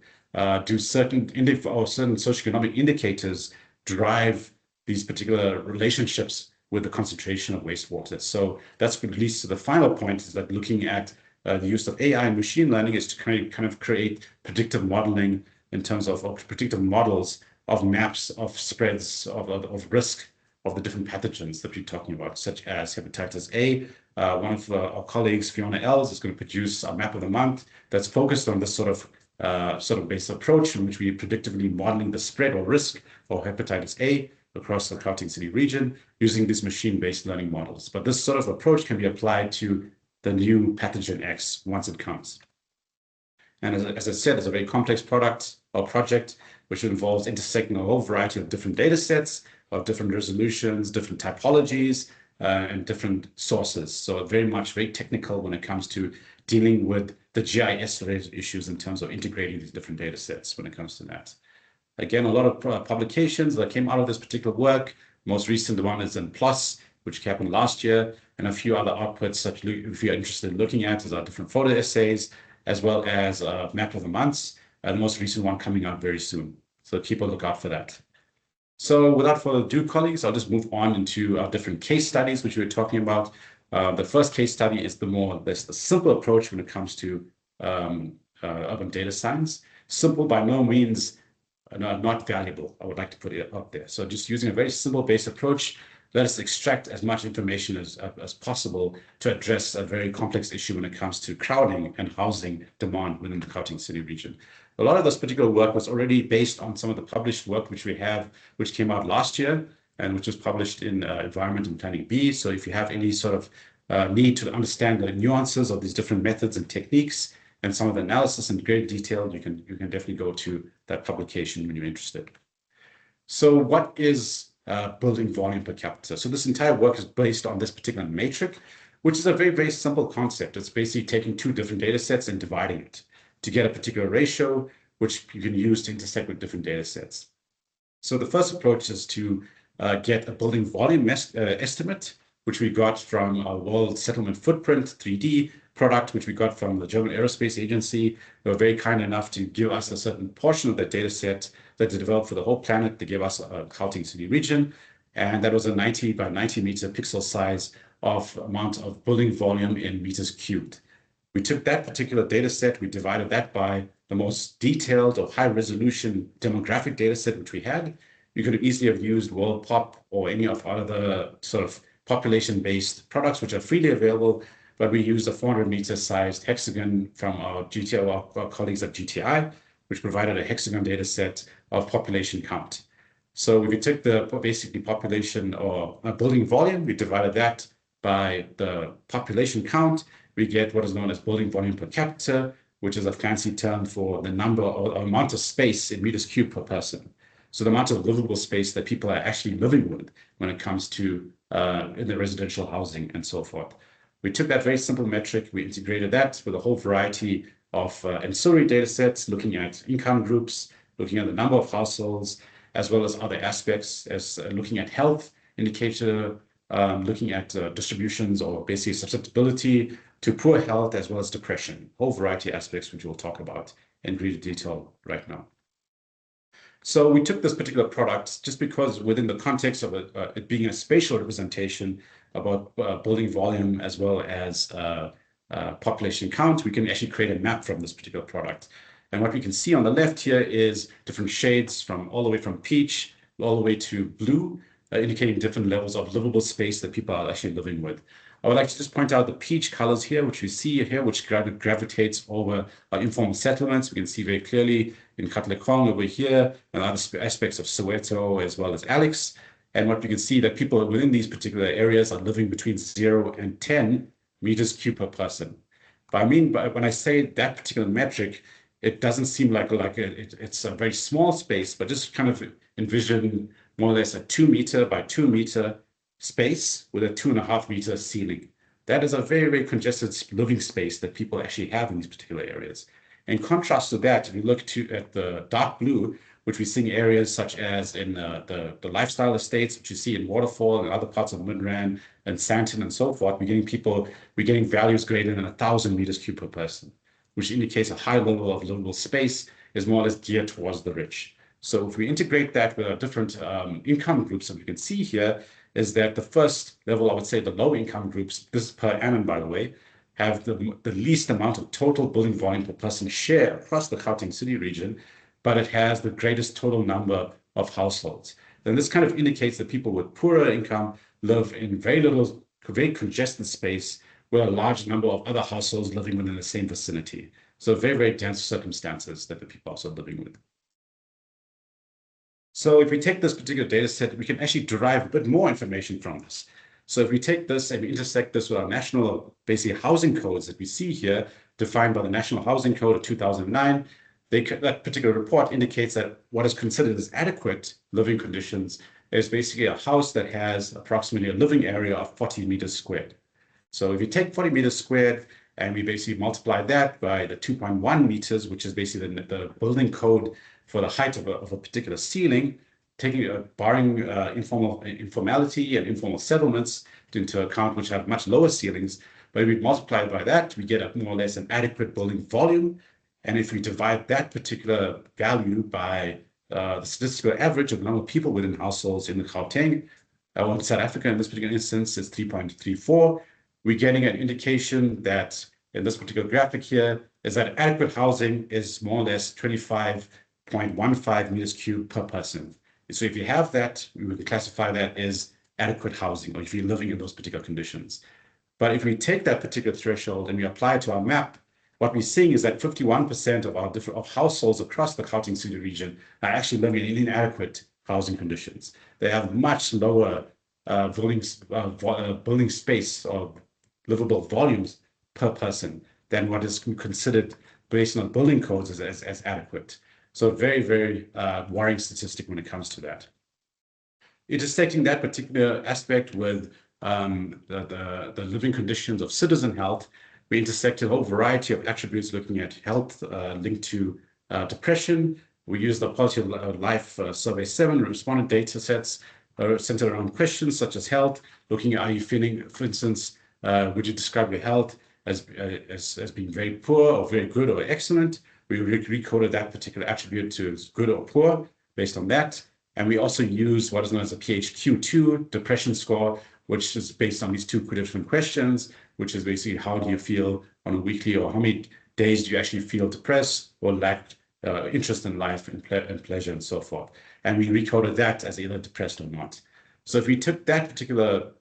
Do certain socioeconomic indicators drive these particular relationships with the concentration of wastewater? So that's what leads to the final point, is that looking at the use of AI and machine learning is to kind of create predictive modeling in terms of predictive models of maps of spreads of risk of the different pathogens that we're talking about, such as hepatitis A. One of our colleagues, Fiona Els, is going to produce a map of the month that's focused on this sort of based approach, in which we are predictively modeling the spread or risk of hepatitis A across the Gauteng City region using these machine-based learning models. But this sort of approach can be applied to the new Pathogen X once it comes. And as I said, it's a very complex product or project, which involves intersecting a whole variety of different data sets, of different resolutions, different typologies, and different sources. So very technical when it comes to dealing with the GIS-related issues in terms of integrating these different data sets when it comes to that. Again, a lot of publications that came out of this particular work. Most recent one is in PLOS, which happened last year, and a few other outputs, such if you're interested in looking at, is our different photo essays, as well as a map of the months, and the most recent one coming out very soon. So keep a lookout for that. So without further ado, colleagues, I'll just move on into our different case studies, which we were talking about. The first case study is the simple approach when it comes to urban data science. Simple by no means not valuable. I would like to put it out there. So just using a very simple base approach, let us extract as much information as possible to address a very complex issue when it comes to crowding and housing demand within the Gauteng City region. A lot of this particular work was already based on some of the published work which we have, which came out last year and which was published in Environment and Planning B. So if you have any sort of need to understand the nuances of these different methods and techniques and some of the analysis in great detail, you can definitely go to that publication when you're interested. So what is building volume per capita? So this entire work is based on this particular matrix, which is a very simple concept. It's basically taking two different data sets and dividing it to get a particular ratio, which you can use to intersect with different data sets. So the first approach is to get a building volume estimate, which we got from a World Settlement Footprint 3D product, which we got from the German Aerospace Agency. They were very kind enough to give us a certain portion of that data set that they developed for the whole planet. They gave us a Gauteng City region, and that was a 90 by 90 meter pixel size of amount of building volume in meters cubed. We took that particular data set, we divided that by the most detailed or high resolution demographic data set which we had. You could easily have used World Pop or any of our other sort of population-based products which are freely available, but we used a 400-meter sized hexagon from our colleagues at GTI, which provided a hexagon data set of population count. So if we took the basically population or building volume, we divided that by the population count, we get what is known as building volume per capita, which is a fancy term for the number or amount of space in meters cubed per person. So the amount of livable space that people are actually living with when it comes to in the residential housing and so forth. We took that very simple metric, we integrated that with a whole variety of ancillary data sets, looking at income groups, looking at the number of households, as well as other aspects, as looking at health indicator, looking at distributions or basically susceptibility to poor health, as well as depression, a whole variety of aspects which we'll talk about in greater detail right now. So we took this particular product just because within the context of it being a spatial representation about building volume as well as population count, we can actually create a map from this particular product. And what we can see on the left here is different shades from all the way from peach all the way to blue, indicating different levels of livable space that people are actually living with. I would like to just point out the peach colors here, which you see here, which gravitates over informal settlements. We can see very clearly in Katlehong over here, and other aspects of Soweto as well as Alex. And what we can see that people within these particular areas are living between 0 and 10 meters cubed per person. But I mean, when I say that particular metric, it doesn't seem like it's a very small space, but just kind of envision more or less a 2 meter by 2 meter space with a 2.5 meter ceiling. That is a very, very congested living space that people actually have in these particular areas. In contrast to that, if you look at the dark blue, which we see in areas such as in the lifestyle estates, which you see in Waterfall and other parts of Midrand and Sandton and so forth, we're getting values greater than 1,000 meters cubed per person, which indicates a high level of livable space is more or less geared towards the rich. So if we integrate that with our different income groups that we can see here, is that the first level, I would say the low income groups, this is per annum, by the way, have the least amount of total building volume per person share across the Gauteng city region, but it has the greatest total number of households. Then this kind of indicates that people with poorer income live in very congested space with a large number of other households living within the same vicinity. So very, very dense circumstances that the people are also living with. So if we take this particular data set, we can actually derive a bit more information from this. So if we take this and we intersect this with our national basically housing codes that we see here, defined by the National Housing Code of 2009, that particular report indicates that what is considered as adequate living conditions is basically a house that has approximately a living area of 40 meters squared. So if you take 40 meters squared and we basically multiply that by the 2.1 meters, which is basically the building code for the height of a particular ceiling, barring informality and informal settlements into account, which have much lower ceilings. But if we multiply by that, we get more or less an adequate building volume. And if we divide that particular value by the statistical average of the number of people within households in the Gauteng, or in South Africa in this particular instance, is 3.34. We're getting an indication that in this particular graphic here is that adequate housing is more or less 25.15 meters cubed per person. So if you have that, we would classify that as adequate housing, or if you're living in those particular conditions. But if we take that particular threshold and we apply it to our map, what we're seeing is that 51% of our households across the Gauteng city region are actually living in inadequate housing conditions. They have much lower building space or livable volumes per person than what is considered based on building codes as adequate. So very, very worrying statistic when it comes to that. Intersecting that particular aspect with the living conditions of citizen health, we intersected a whole variety of attributes looking at health linked to depression. We used the Quality of Life Survey 7 respondent data sets centered around questions such as health, looking at are you feeling, for instance, would you describe your health as being very poor or very good or excellent? We recoded that particular attribute to good or poor based on that. And we also use what is known as a PHQ-2 depression score, which is based on these two different questions, which is basically how do you feel on a weekly, or how many days do you actually feel depressed or lack interest in life and pleasure and so forth. And we recoded that as either depressed or not. So if we took that particular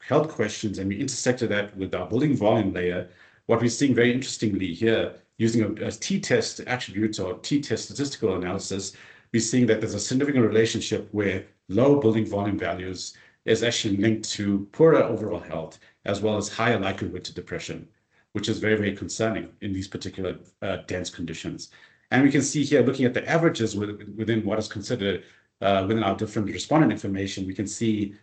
health questions and we intersected that with our building volume layer, what we're seeing very interestingly here, using a t-test attribute or t-test statistical analysis, we're seeing that there's a significant relationship where low building volume values is actually linked to poorer overall health, as well as higher likelihood to depression, which is very, very concerning in these particular dense conditions. And we can see here, looking at the averages within what is considered within our different respondent information, we can see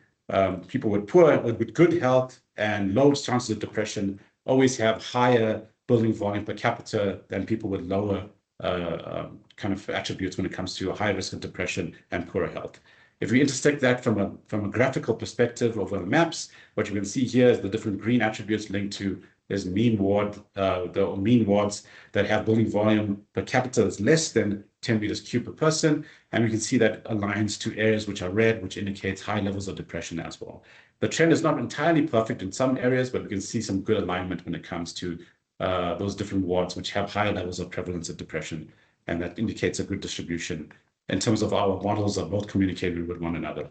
people with good health and low chances of depression always have higher building volume per capita than people with lower kind of attributes when it comes to a high risk of depression and poorer health. If we intersect that from a graphical perspective over the maps, what you can see here is the different green attributes linked to is mean wards that have building volume per capita that's less than 10 meters cubed per person. And we can see that aligns to areas which are red, which indicates high levels of depression as well. The trend is not entirely perfect in some areas, but we can see some good alignment when it comes to those different wards which have higher levels of prevalence of depression. And that indicates a good distribution in terms of our models are both communicated with one another.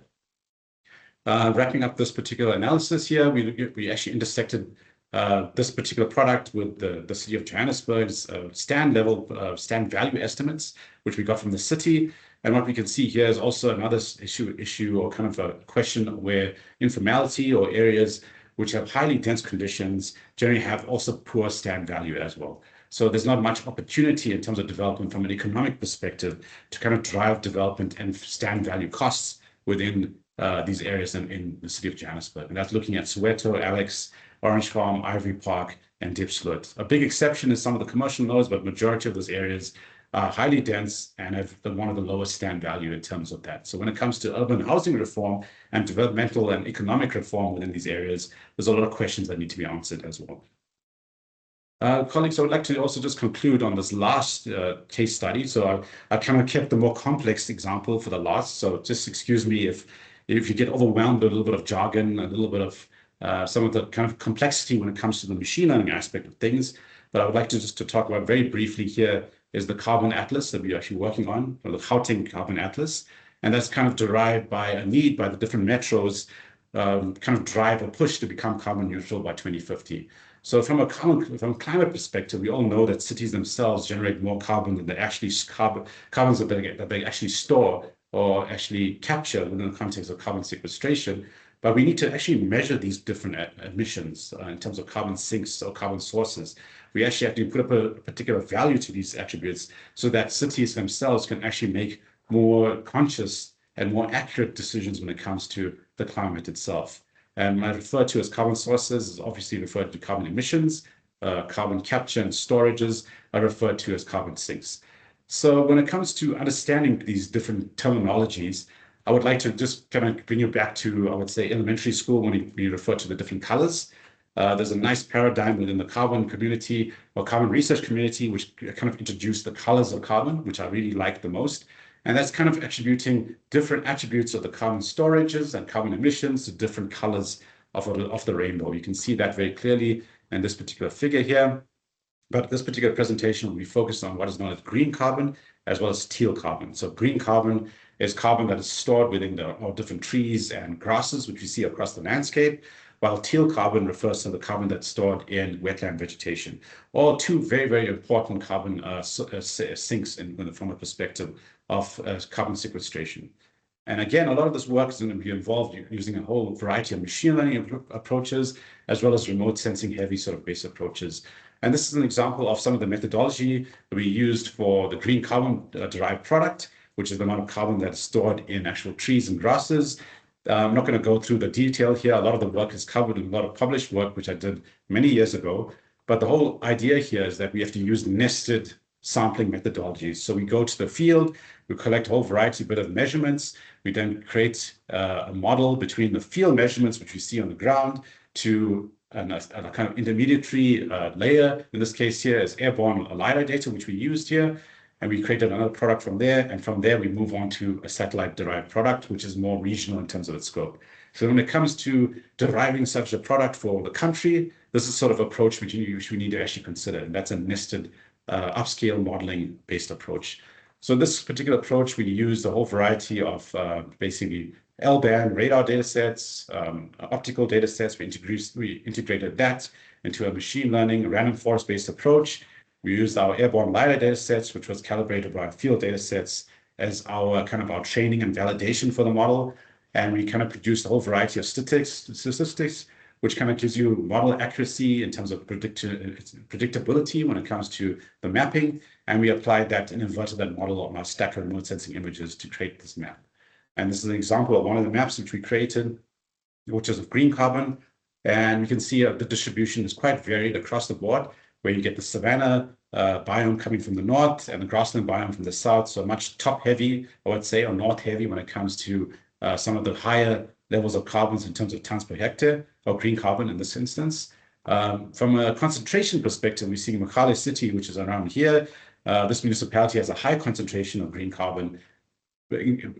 Wrapping up this particular analysis here, we actually intersected this particular product with the city of Johannesburg's stand value estimates, which we got from the city. And what we can see here is also another issue or kind of a question where informality or areas which have highly dense conditions generally have also poor stand value as well. So there's not much opportunity in terms of development from an economic perspective to kind of drive development and stand value costs within these areas in the city of Johannesburg. And that's looking at Soweto, Alex, Orange Farm, Ivory Park, and Diepsloot. A big exception is some of the commercial nodes, but majority of those areas are highly dense and have one of the lowest stand value in terms of that. So when it comes to urban housing reform and developmental and economic reform within these areas, there's a lot of questions that need to be answered as well. Colleagues, I would like to also just conclude on this last case study. So I kind of kept the more complex example for the last. So just excuse me if you get overwhelmed with a little bit of jargon, a little bit of some of the kind of complexity when it comes to the machine learning aspect of things. But I would like to talk about very briefly here is the carbon atlas that we're actually working on, or the Gauteng carbon atlas. And that's kind of derived by a need by the different metros kind of drive or push to become carbon neutral by 2050. So from a climate perspective, we all know that cities themselves generate more carbon than they actually carbons that they actually store or actually capture within the context of carbon sequestration. But we need to actually measure these different emissions in terms of carbon sinks or carbon sources. We actually have to put up a particular value to these attributes so that cities themselves can actually make more conscious and more accurate decisions when it comes to the climate itself. And when I refer to as carbon sources is obviously referred to carbon emissions, carbon capture and storages are referred to as carbon sinks. So when it comes to understanding these different terminologies, I would like to just kind of bring you back to, I would say, elementary school when we refer to the different colors. There's a nice paradigm within the carbon community or carbon research community, which kind of introduced the colors of carbon, which I really like the most. And that's kind of attributing different attributes of the carbon storages and carbon emissions to different colors of the rainbow. You can see that very clearly in this particular figure here. But this particular presentation will be focused on what is known as green carbon as well as teal carbon. So green carbon is carbon that is stored within all different trees and grasses, which we see across the landscape, while teal carbon refers to the carbon that's stored in wetland vegetation. All two very, very important carbon sinks from a perspective of carbon sequestration. And again, a lot of this work is going to be involved using a whole variety of machine learning approaches, as well as remote sensing heavy sort of based approaches. And this is an example of some of the methodology that we used for the green carbon derived product, which is the amount of carbon that's stored in actual trees and grasses. I'm not going to go through the detail here. A lot of the work is covered in a lot of published work, which I did many years ago. But the whole idea here is that we have to use nested sampling methodologies. So we go to the field, we collect a whole variety of measurements. We then create a model between the field measurements, which we see on the ground, to a kind of intermediary layer. In this case here is airborne LiDAR data, which we used here. And we created another product from there. And from there, we move on to a satellite-derived product, which is more regional in terms of its scope. So when it comes to deriving such a product for the country, this is sort of approach which we need to actually consider, and that's a nested upscale modeling based approach. So this particular approach, we use a whole variety of basically L-band radar data sets, optical data sets. We integrated that into a machine learning random forest-based approach. We used our airborne LiDAR data sets, which was calibrated by field data sets, as our kind of our training and validation for the model. And we kind of produced a whole variety of statistics, which kind of gives you model accuracy in terms of predictability when it comes to the mapping. And we applied that and inverted that model on our stack of remote sensing images to create this map. And this is an example of one of the maps which we created, which is of green carbon. And you can see the distribution is quite varied across the board, where you get the savanna biome coming from the north and the grassland biome from the south. So much top heavy, I would say, or north heavy when it comes to some of the higher levels of carbons in terms of tons per hectare, or green carbon in this instance. From a concentration perspective, we see Mekelle City, which is around here. This municipality has a high concentration of green carbon,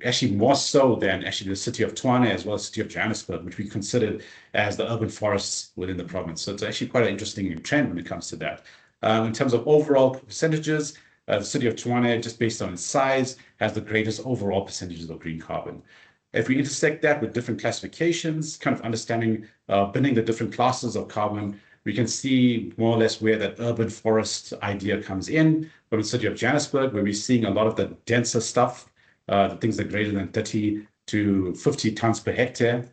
actually more so than actually the city of Tshwane as well as the city of Johannesburg, which we considered as the urban forests within the province. So it's actually quite an interesting trend when it comes to that. In terms of overall percentages, the city of Tshwane, just based on its size, has the greatest overall percentages of green carbon. If we intersect that with different classifications, kind of understanding, binning the different classes of carbon, we can see more or less where that urban forest idea comes in. From the city of Johannesburg, where we're seeing a lot of the denser stuff, the things that are greater than 30 to 50 tons per hectare.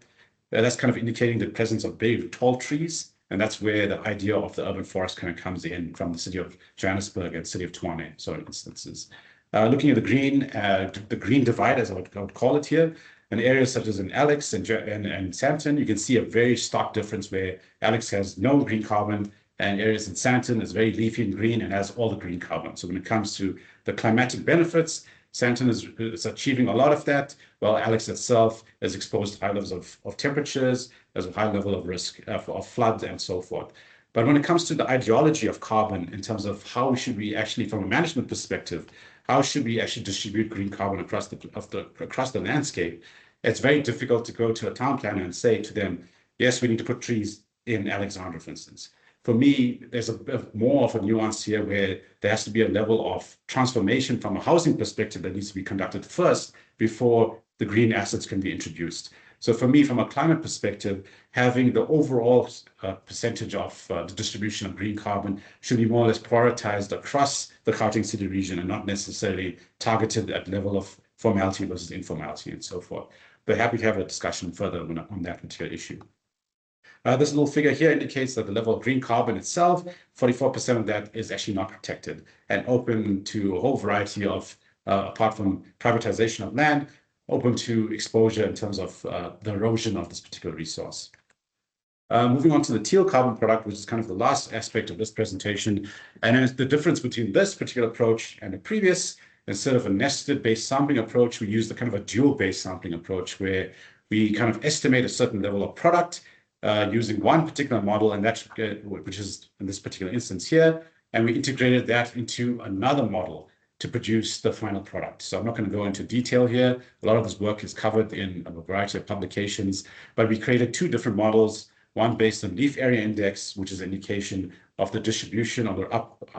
That's kind of indicating the presence of big, tall trees. And that's where the idea of the urban forest kind of comes in from the city of Johannesburg and city of Tshwane, so instances. Looking at the green divide, as I would call it here, in areas such as in Alex and Sandton, you can see a very stark difference where Alex has no green carbon and areas in Sandton is very leafy and green and has all the green carbon. So when it comes to the climatic benefits, Sandton is achieving a lot of that, while Alex itself is exposed to high levels of temperatures, there's a high level of risk of flood and so forth. But when it comes to the ideology of carbon in terms of how should we actually, from a management perspective, how should we actually distribute green carbon across the landscape, it's very difficult to go to a town planner and say to them, yes, we need to put trees in Alexandra, for instance. For me, there's a bit more of a nuance here where there has to be a level of transformation from a housing perspective that needs to be conducted first before the green assets can be introduced. So for me, from a climate perspective, having the overall percentage of the distribution of green carbon should be more or less prioritized across the Gauteng City region and not necessarily targeted at level of formality versus informality and so forth. But happy to have a discussion further on that particular issue. This little figure here indicates that the level of green carbon itself, 44% of that is actually not protected and open to a whole variety of, apart from privatization of land, open to exposure in terms of the erosion of this particular resource. Moving on to the teal carbon product, which is kind of the last aspect of this presentation. And the difference between this particular approach and the previous, instead of a nested based sampling approach, we use the kind of a dual based sampling approach where we kind of estimate a certain level of product using one particular model, and that's which is in this particular instance here, and we integrated that into another model to produce the final product. So I'm not going to go into detail here. A lot of this work is covered in a variety of publications, but we created two different models, one based on leaf area index, which is an indication of the distribution of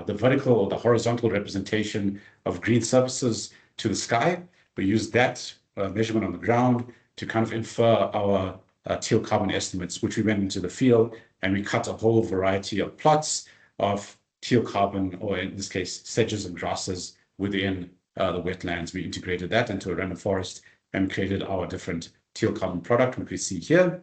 the vertical or the horizontal representation of green surfaces to the sky. We used that measurement on the ground to kind of infer our teal carbon estimates, which we went into the field and we cut a whole variety of plots of teal carbon, or in this case, sedges and grasses within the wetlands. We integrated that into a random forest and created our different teal carbon product, which we see here.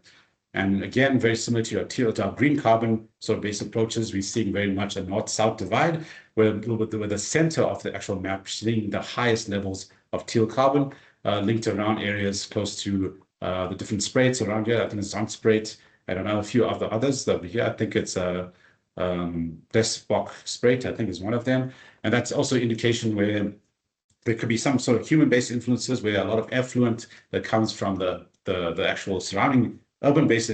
And again, very similar to our green carbon sort of based approaches, we're seeing very much a north-south divide, where the center of the actual map seeing the highest levels of teal carbon linked around areas close to the different spraits around here. I think it's Zandspruit. I don't know a few of the others that we here. I think it's Desbok Spruit, I think is one of them. And that's also indication where there could be some sort of human-based influences where a lot of effluent that comes from the actual surrounding urban-based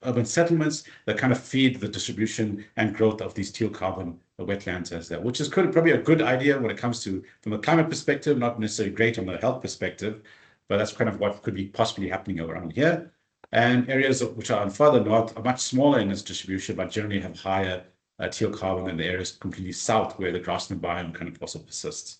urban settlements that kind of feed the distribution and growth of these teal carbon wetlands as that, which is probably a good idea when it comes to, from a climate perspective, not necessarily great from a health perspective, but that's kind of what could be possibly happening around here. And areas which are further north are much smaller in its distribution, but generally have higher teal carbon than the areas completely south, where the grassland biome kind of also persists.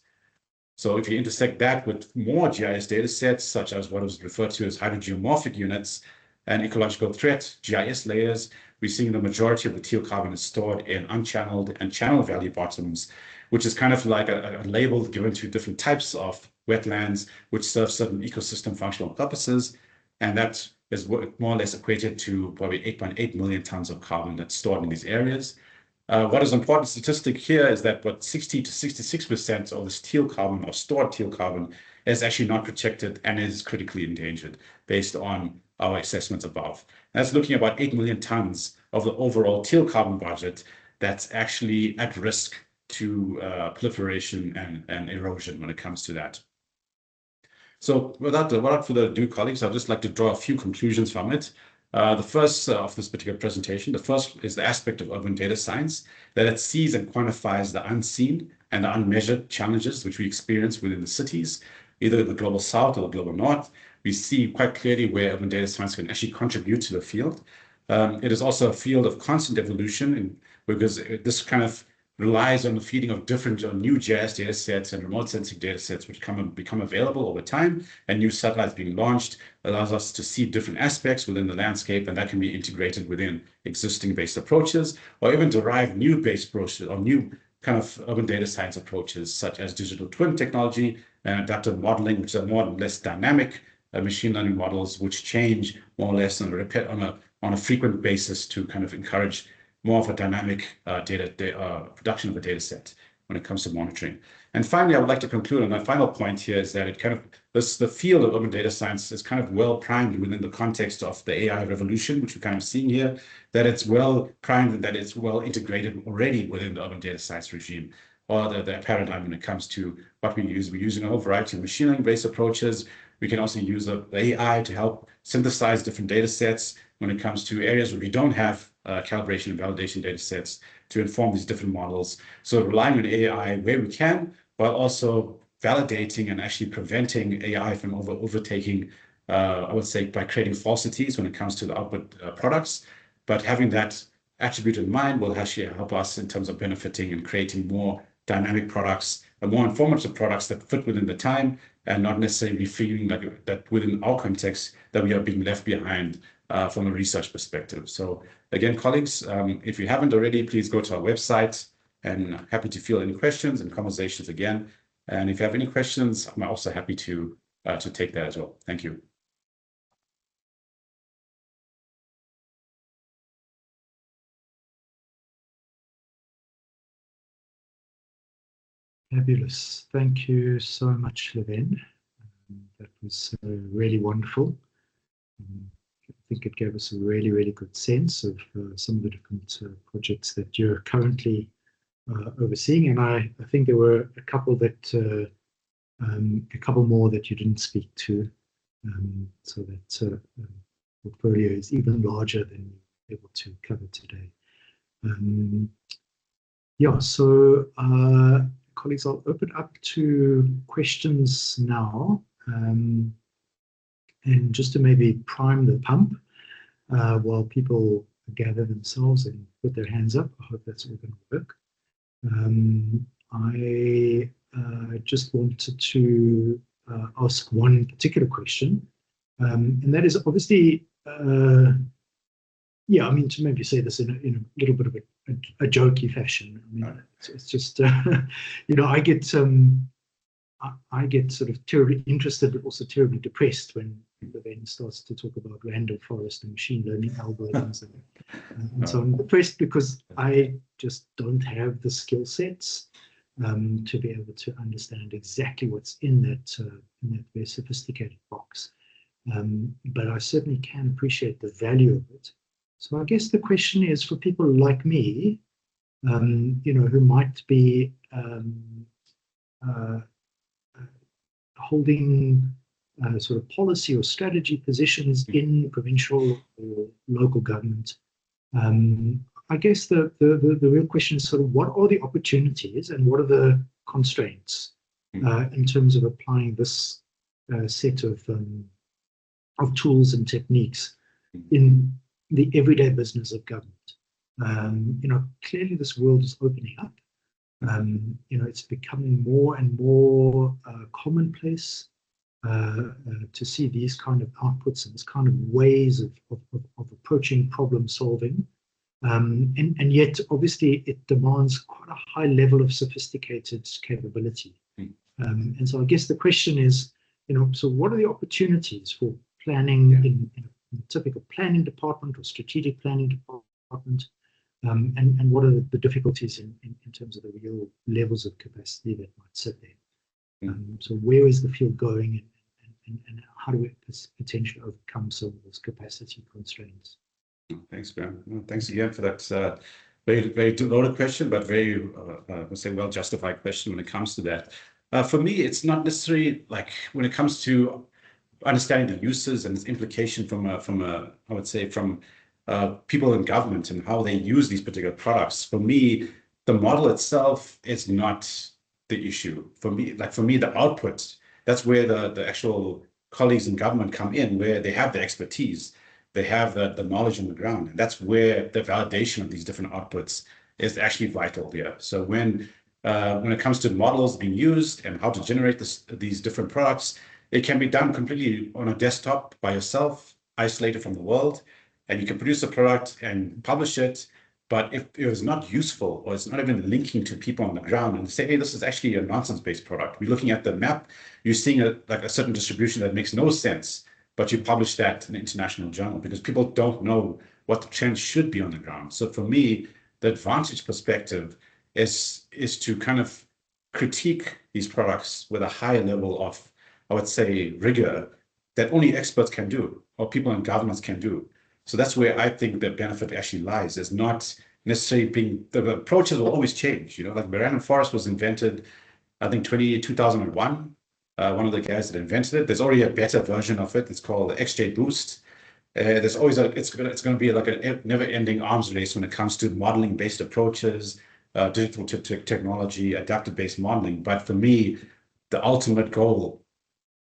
So if you intersect that with more GIS data sets, such as what was referred to as hydrogeomorphic units and ecological threat GIS layers, we're seeing the majority of the teal carbon is stored in unchanneled and channel valley bottoms, which is kind of like a label given to different types of wetlands, which serve certain ecosystem functional purposes. And that is more or less equated to probably 8.8 million tons of carbon that's stored in these areas. What is an important statistic here is that about 60 to 66% of this teal carbon or stored teal carbon is actually not protected and is critically endangered based on our assessments above. And that's looking at about 8 million tons of the overall teal carbon budget that's actually at risk to proliferation and erosion when it comes to that. So without further ado, colleagues, I'd just like to draw a few conclusions from it. The first of this particular presentation, the first is the aspect of urban data science, that it sees and quantifies the unseen and the unmeasured challenges which we experience within the cities, either the global south or the global north. We see quite clearly where urban data science can actually contribute to the field. It is also a field of constant evolution, because this kind of relies on the feeding of different new GIS data sets and remote sensing data sets, which become available over time, and new satellites being launched allows us to see different aspects within the landscape, and that can be integrated within existing based approaches, or even derive new based approaches or new kind of urban data science approaches, such as digital twin technology and adaptive modeling, which are more or less dynamic machine learning models, which change more or less on a frequent basis to kind of encourage more of a dynamic production of a data set when it comes to monitoring. And finally, I would like to conclude on my final point here is that the field of urban data science is kind of well primed within the context of the AI revolution, which we're kind of seeing here, that it's well primed and that it's well integrated already within the urban data science regime, or the paradigm when it comes to what we use. We're using a whole variety of machine learning-based approaches. We can also use the AI to help synthesize different data sets when it comes to areas where we don't have calibration and validation data sets to inform these different models. So relying on AI where we can, while also validating and actually preventing AI from overtaking, I would say, by creating falsities when it comes to the output products. But having that attribute in mind will actually help us in terms of benefiting and creating more dynamic products, more informative products that fit within the time, and not necessarily feeling like that within our context that we are being left behind from a research perspective. So again, colleagues, if you haven't already, please go to our website, and I'm happy to field any questions and conversations again. And if you have any questions, I'm also happy to take that as well. Thank you. Fabulous. Thank you so much, Laven. That was really wonderful. I think it gave us a really, really good sense of some of the different projects that you're currently overseeing. And I think there were a couple more that you didn't speak to. So that portfolio is even larger than you're able to cover today. Yeah, so colleagues, I'll open up to questions now. And just to maybe prime the pump while people gather themselves and put their hands up. I hope that's all going to work. I just wanted to ask one particular question, and that is obviously, yeah, I mean, to maybe say this in a little bit of a jokey fashion. I mean, it's just, you know, I get sort of terribly interested, but also terribly depressed when the then starts to talk about random forest and machine learning algorithms and so I'm depressed because I just don't have the skill sets to be able to understand exactly what's in that very sophisticated box. But I certainly can appreciate the value of it. So I guess the question is for people like me, you know, who might be holding sort of policy or strategy positions in provincial or local government. I guess the real question is sort of what are the opportunities and what are the constraints in terms of applying this set of tools and techniques in the everyday business of government. Clearly this world is opening up. It's becoming more and more commonplace to see these kind of outputs and this kind of ways of approaching problem solving. And yet, obviously, it demands quite a high level of sophisticated capability. And so I guess the question is, so what are the opportunities for planning in a typical planning department or strategic planning department? And what are the difficulties in terms of the real levels of capacity that might sit there? So where is the field going, and how do we potentially overcome some of those capacity constraints? Thanks, Graham. Well, thanks again for that very, very loaded question, but very, let's say, well-justified question when it comes to that. For me, it's not necessarily like when it comes to understanding the uses and its implication from I would say, from people in government and how they use these particular products. For me, the model itself is not the issue. For me, the output, that's where the actual colleagues in government come in, where they have the expertise, they have the knowledge on the ground. And that's where the validation of these different outputs is actually vital here. So when it comes to models being used and how to generate these different products, it can be done completely on a desktop by yourself, isolated from the world, and you can produce a product and publish it. But if it was not useful, or it's not even linking to people on the ground, and say, hey, this is actually a nonsense-based product. We're looking at the map, you're seeing a certain distribution that makes no sense, but you publish that in an international journal because people don't know what the trend should be on the ground. So for me, the advantage perspective is to kind of critique these products with a higher level of, I would say, rigor that only experts can do, or people in governments can do. So that's where I think the benefit actually lies, is not necessarily the approaches will always change. Like random forest was invented, I think 2001. One of the guys that invented it. There's already a better version of it. It's called the XJ Boost. There's always it's going to be like a never-ending arms race when it comes to modeling-based approaches, digital technology, adaptive-based modeling. But for me, the ultimate goal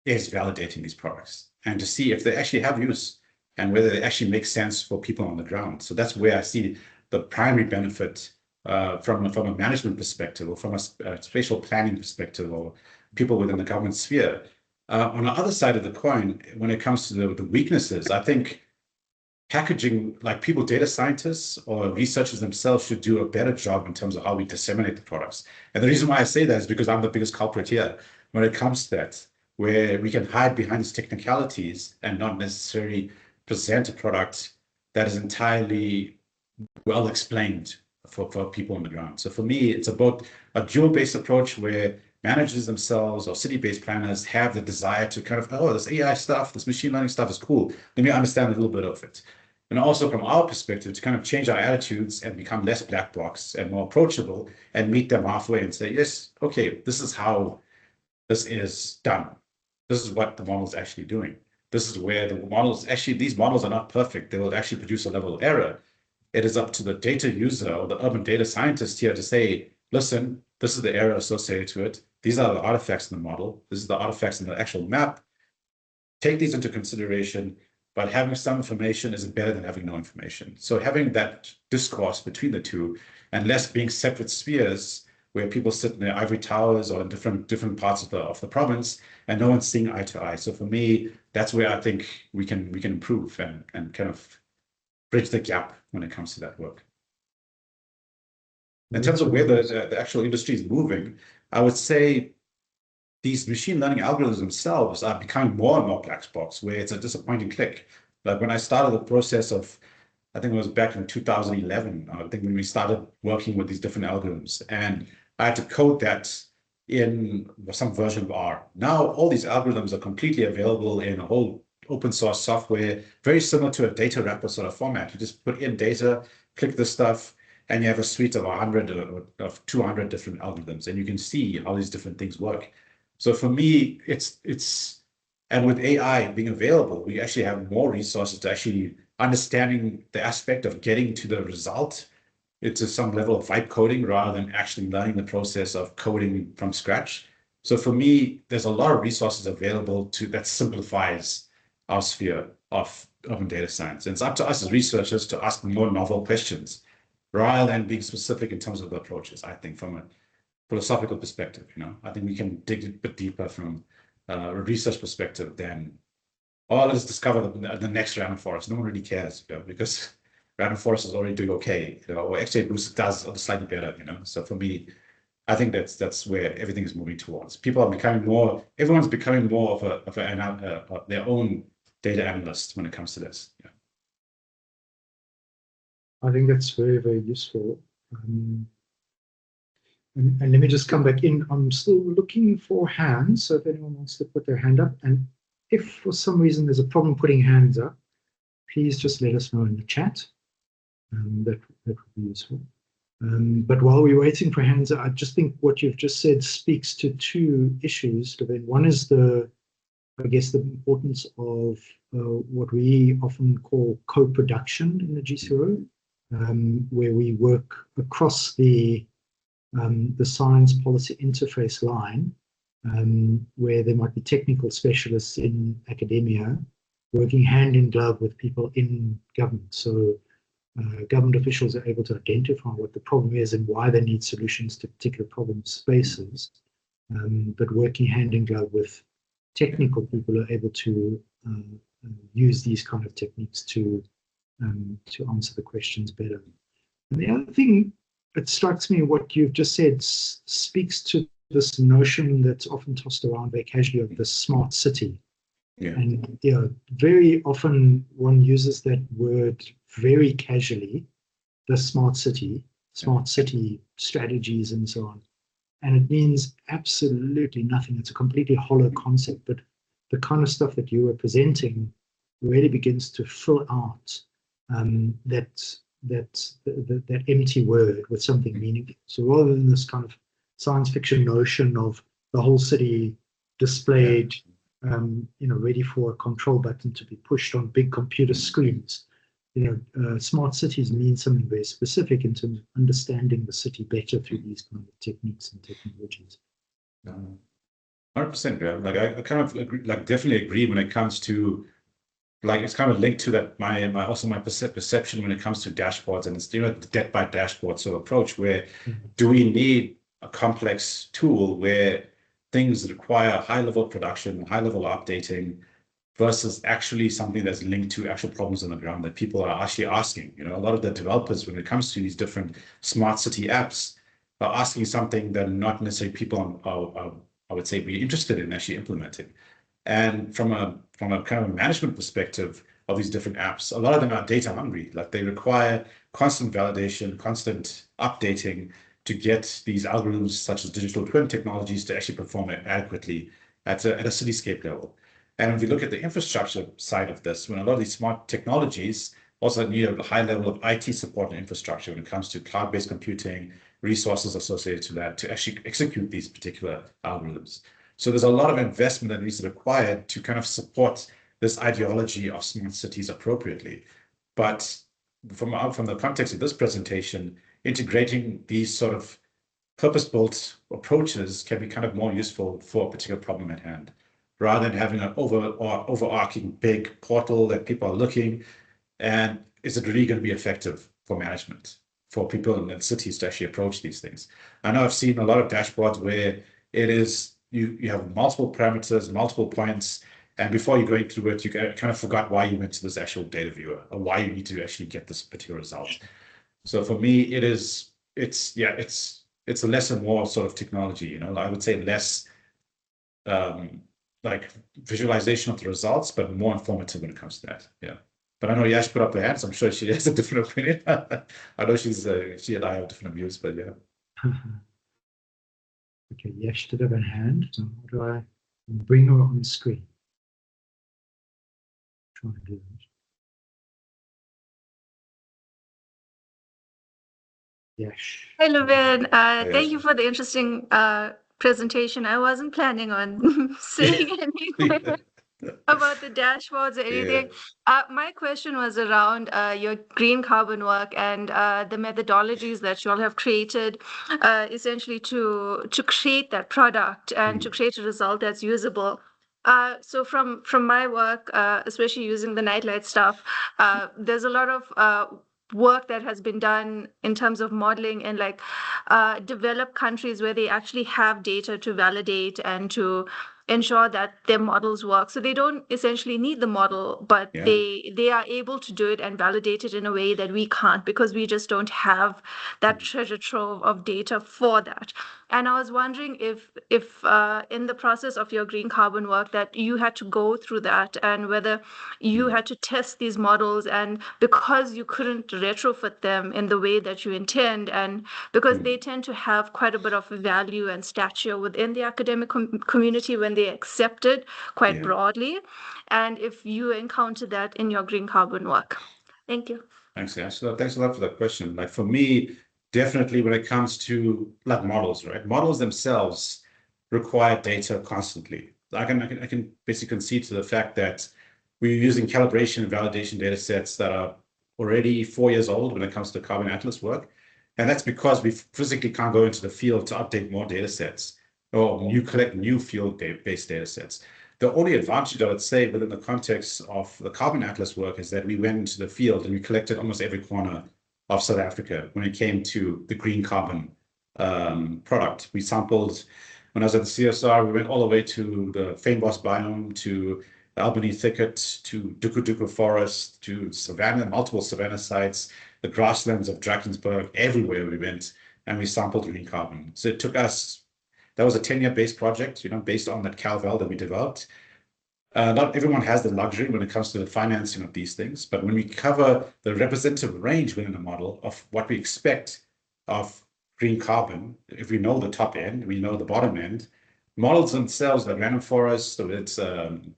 is validating these products and to see if they actually have use and whether they actually make sense for people on the ground. So that's where I see the primary benefit from a management perspective, or from a spatial planning perspective, or people within the government sphere. On the other side of the coin, when it comes to the weaknesses, I think packaging, like people, data scientists or researchers themselves, should do a better job in terms of how we disseminate the products. And the reason why I say that is because I'm the biggest culprit here when it comes to that, where we can hide behind these technicalities and not necessarily present a product that is entirely well explained for people on the ground. So for me, it's about a dual-based approach where managers themselves or city-based planners have the desire to kind of, oh, this AI stuff, this machine learning stuff is cool. Let me understand a little bit of it. And also from our perspective, to kind of change our attitudes and become less black box and more approachable and meet them halfway and say, yes, okay, this is how this is done. This is what the model is actually doing. This is where the models, actually, these models are not perfect. They will actually produce a level of error. It is up to the data user or the urban data scientist here to say, listen, this is the error associated to it. These are the artifacts in the model. This is the artifacts in the actual map. Take these into consideration, but having some information is better than having no information. So having that discourse between the two, and less being separate spheres where people sit in their ivory towers or in different parts of the province, and no one's seeing eye to eye. So for me, that's where I think we can improve and kind of bridge the gap when it comes to that work. In terms of where the actual industry is moving, I would say these machine learning algorithms themselves are becoming more and more black box, where it's a disappointing click. Like when I started the process of, I think it was back in 2011, I think when we started working with these different algorithms, and I had to code that in some version of R. Now, all these algorithms are completely available in a whole open source software, very similar to a data wrapper sort of format. You just put in data, click the stuff, and you have a suite of 100 or of 200 different algorithms, and you can see how these different things work. So for me, and with AI being available, we actually have more resources to actually understanding the aspect of getting to the result. It's some level of vibe coding rather than actually learning the process of coding from scratch. So for me, there's a lot of resources available that simplifies our sphere of open data science. And it's up to us as researchers to ask more novel questions rather than being specific in terms of the approaches, I think, from a philosophical perspective. I think we can dig a bit deeper from a research perspective than, oh, let's discover the next random forest. No one really cares, because random forest is already doing okay, or XJ Boost does slightly better, So for me, I think that's where everything is moving towards. People are becoming more, everyone's becoming more of their own data analyst when it comes to this. Yeah. I think that's very, very useful. And let me just come back in. I'm still looking for hands, so if anyone wants to put their hand up, and if for some reason there's a problem putting hands up, please just let us know in the chat. That would be useful. But while we're waiting for hands, I just think what you've just said speaks to two issues. One is I guess, the importance of what we often call co-production in the GCO, where we work across the science policy interface line, where there might be technical specialists in academia working hand in glove with people in government. So government officials are able to identify what the problem is and why they need solutions to particular problem spaces, but working hand in glove with technical people are able to use these kind of techniques to answer the questions better. And the other thing that strikes me, what you've just said, speaks to this notion that's often tossed around very casually of the smart city. Yeah. And very often one uses that word very casually, the smart city strategies and so on. And it means absolutely nothing. It's a completely hollow concept, but the kind of stuff that you were presenting really begins to fill out that empty word with something meaningful. So rather than this kind of science fiction notion of the whole city displayed, ready for a control button to be pushed on big computer screens, smart cities mean something very specific in terms of understanding the city better through these kind of techniques and technologies. 100%. Yeah. Like I kind of agree, definitely agree when it comes to, it's kind of linked to that my perception when it comes to dashboards, and it's the debt by dashboard sort of approach, where do we need a complex tool where things require high level production, high level updating, versus actually something that's linked to actual problems on the ground that people are actually asking. A lot of the developers, when it comes to these different smart city apps, are asking something that not necessarily people are I would say, be interested in actually implementing. And from a kind of a management perspective of these different apps, a lot of them are data hungry. Like, they require constant validation, constant updating to get these algorithms such as digital twin technologies to actually perform adequately at a cityscape level. And if you look at the infrastructure side of this, when a lot of these smart technologies also need a high level of IT support and infrastructure when it comes to cloud-based computing, resources associated to that to actually execute these particular algorithms. So there's a lot of investment that needs to be required to kind of support this ideology of smart cities appropriately. But from the context of this presentation, integrating these sort of purpose-built approaches can be kind of more useful for a particular problem at hand, rather than having an overarching big portal that people are looking. And is it really going to be effective for management, for people in the cities to actually approach these things? I know I've seen a lot of dashboards where it is, you have multiple parameters, multiple points, and before you're going through it, you kind of forgot why you went to this actual data viewer or why you need to actually get this particular result. So for me, it's a less and more sort of technology, I would say less like visualization of the results, but more informative when it comes to that. Yeah. But I know Yash put up her hand, so I'm sure she has a different opinion. I know she and I have different views, but yeah. Okay, Yash did have a hand. So how do I bring her on screen? Try to do that. Yash. Hey, Laven. Thank you for the interesting presentation. I wasn't planning on saying anything about the dashboards or anything. My question was around your green carbon work and the methodologies that you all have created, essentially to create that product and to create a result that's usable. So from my work, especially using the nightlight stuff, there's a lot of work that has been done in terms of modeling in like developed countries where they actually have data to validate and to ensure that their models work. So they don't essentially need the model, but Yeah. they are able to do it and validate it in a way that we can't because we just don't have that treasure trove of data for that. And I was wondering if in the process of your green carbon work that you had to go through that and whether you had to test these models and because you couldn't retrofit them in the way that you intend and because they tend to have quite a bit of value and stature within the academic community when they accept it quite broadly, and if you encounter that in your green carbon work. Thank you. Thanks, Ash. So thanks a lot for that question. Like for me, definitely when it comes to like models, right? Models themselves require data constantly. I can basically concede to the fact that we're using calibration and validation data sets that are already 4 years old when it comes to Carbon Atlas work. And that's because we physically can't go into the field to update more data sets or collect new field-based data sets. The only advantage I would say within the context of the Carbon Atlas work is that we went into the field and we collected almost every corner of South Africa when it came to the green carbon product. We sampled, when I was at the CSR, we went all the way to the Fynbos biome, to the Albany Thicket, to Duku Forest, to Savannah, multiple Savannah sites, the grasslands of Drakensberg, everywhere we went, and we sampled green carbon. So it took us, that was a 10-year based project, based on that CalVal that we developed. Not everyone has the luxury when it comes to the financing of these things, but when we cover the representative range within a model of what we expect of green carbon, if we know the top end, we know the bottom end, models themselves like random forest, so it's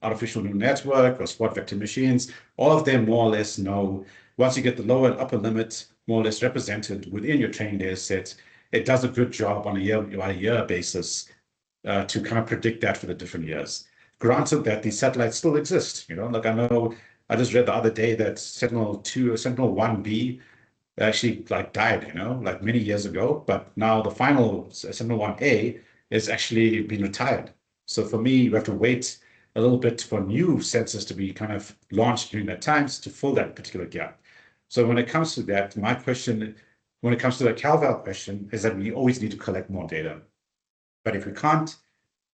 artificial neural network or spot vector machines, all of them more or less know, once you get the lower and upper limit more or less represented within your training data set, it does a good job on a year basis to kind of predict that for the different years. Granted that these satellites still exist, like I know I just read the other day that Sentinel-1B actually like died, like many years ago, but now the final Sentinel-1A is actually been retired. So for me, you have to wait a little bit for new sensors to be kind of launched during that time to fill that particular gap. So when it comes to that, my question, when it comes to the CalVal question, is that we always need to collect more data. But if we can't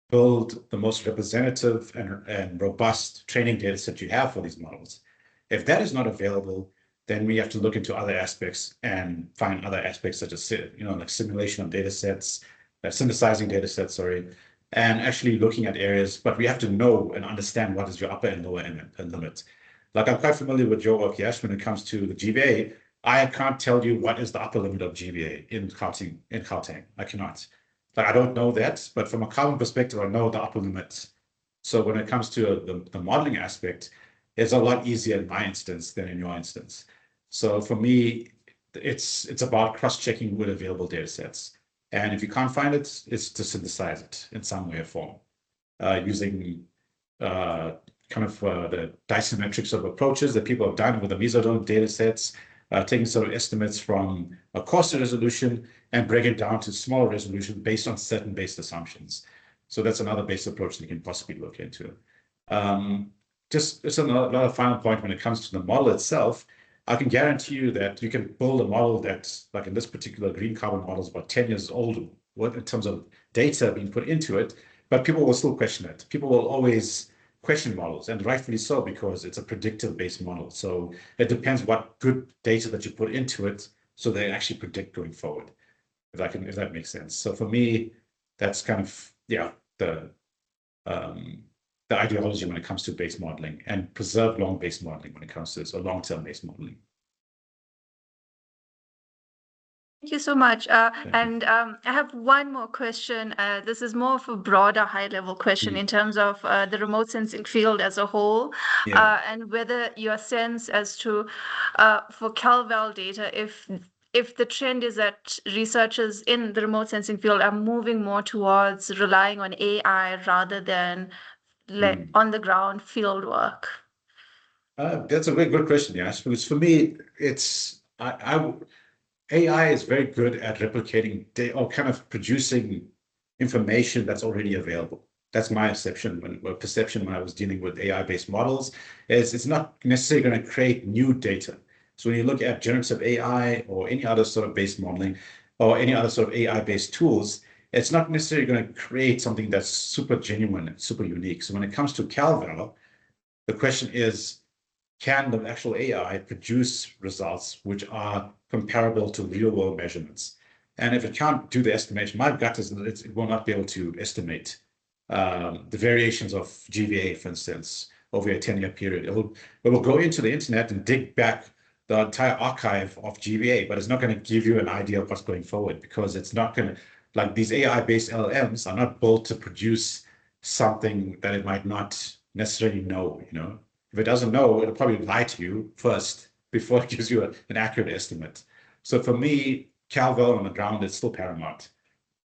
build the most representative and robust training data set you have for these models, if that is not available, then we have to look into other aspects and find other aspects such as, like simulation of data sets, synthesizing data sets, sorry, and actually looking at areas, but we have to know and understand what is your upper and lower end limit. Like I'm quite familiar with your work, Yash, when it comes to the GVA. I can't tell you what is the upper limit of GVA in Gauteng. I cannot. Like I don't know that, but from a carbon perspective, I know the upper limit. So when it comes to the modeling aspect, it's a lot easier in my instance than in your instance. So for me, it's about cross-checking with available data sets. And if you can't find it, it's to synthesize it in some way or form using the diametrics of approaches that people have done with the mesodome data sets, taking sort of estimates from a coarse resolution and break it down to smaller resolution based on certain based assumptions. So that's another base approach that you can possibly look into. Just another final point when it comes to the model itself, I can guarantee you that you can build a model that's, like in this particular green carbon model, is about 10 years old in terms of data being put into it, but people will still question it. People will always question models, and rightfully so, because it's a predictive-based model. So it depends what good data that you put into it, so they actually predict going forward. If that makes sense. So for me, that's kind of the ideology when it comes to base modeling, and preserve long base modeling when it comes to this, or long-term base modeling. Thank you so much. And I have one more question. This is more of a broader, high-level question in terms of the remote sensing field as a whole, and whether your sense as to, for CalVal data, if the trend is that researchers in the remote sensing field are moving more towards relying on AI rather than on-the-ground field work. That's a very good question, Yash, because for me, AI is very good at replicating or kind of producing information that's already available. That's my perception when I was dealing with AI-based models, is it's not necessarily going to create new data. So when you look at generative AI or any other sort of based modeling or any other sort of AI-based tools, it's not necessarily going to create something that's super genuine and super unique. So when it comes to CalVal, the question is, can the actual AI produce results which are comparable to real-world measurements? And if it can't do the estimation, my gut is that it will not be able to estimate the variations of GVA, for instance, over a 10-year period. It will go into the internet and dig back the entire archive of GVA, but it's not going to give you an idea of what's going forward, because it's not going to, like, these AI-based LLMs are not built to produce something that it might not necessarily know, you know. If it doesn't know, it'll probably lie to you first before it gives you an accurate estimate. So for me, CalVal on the ground is still paramount.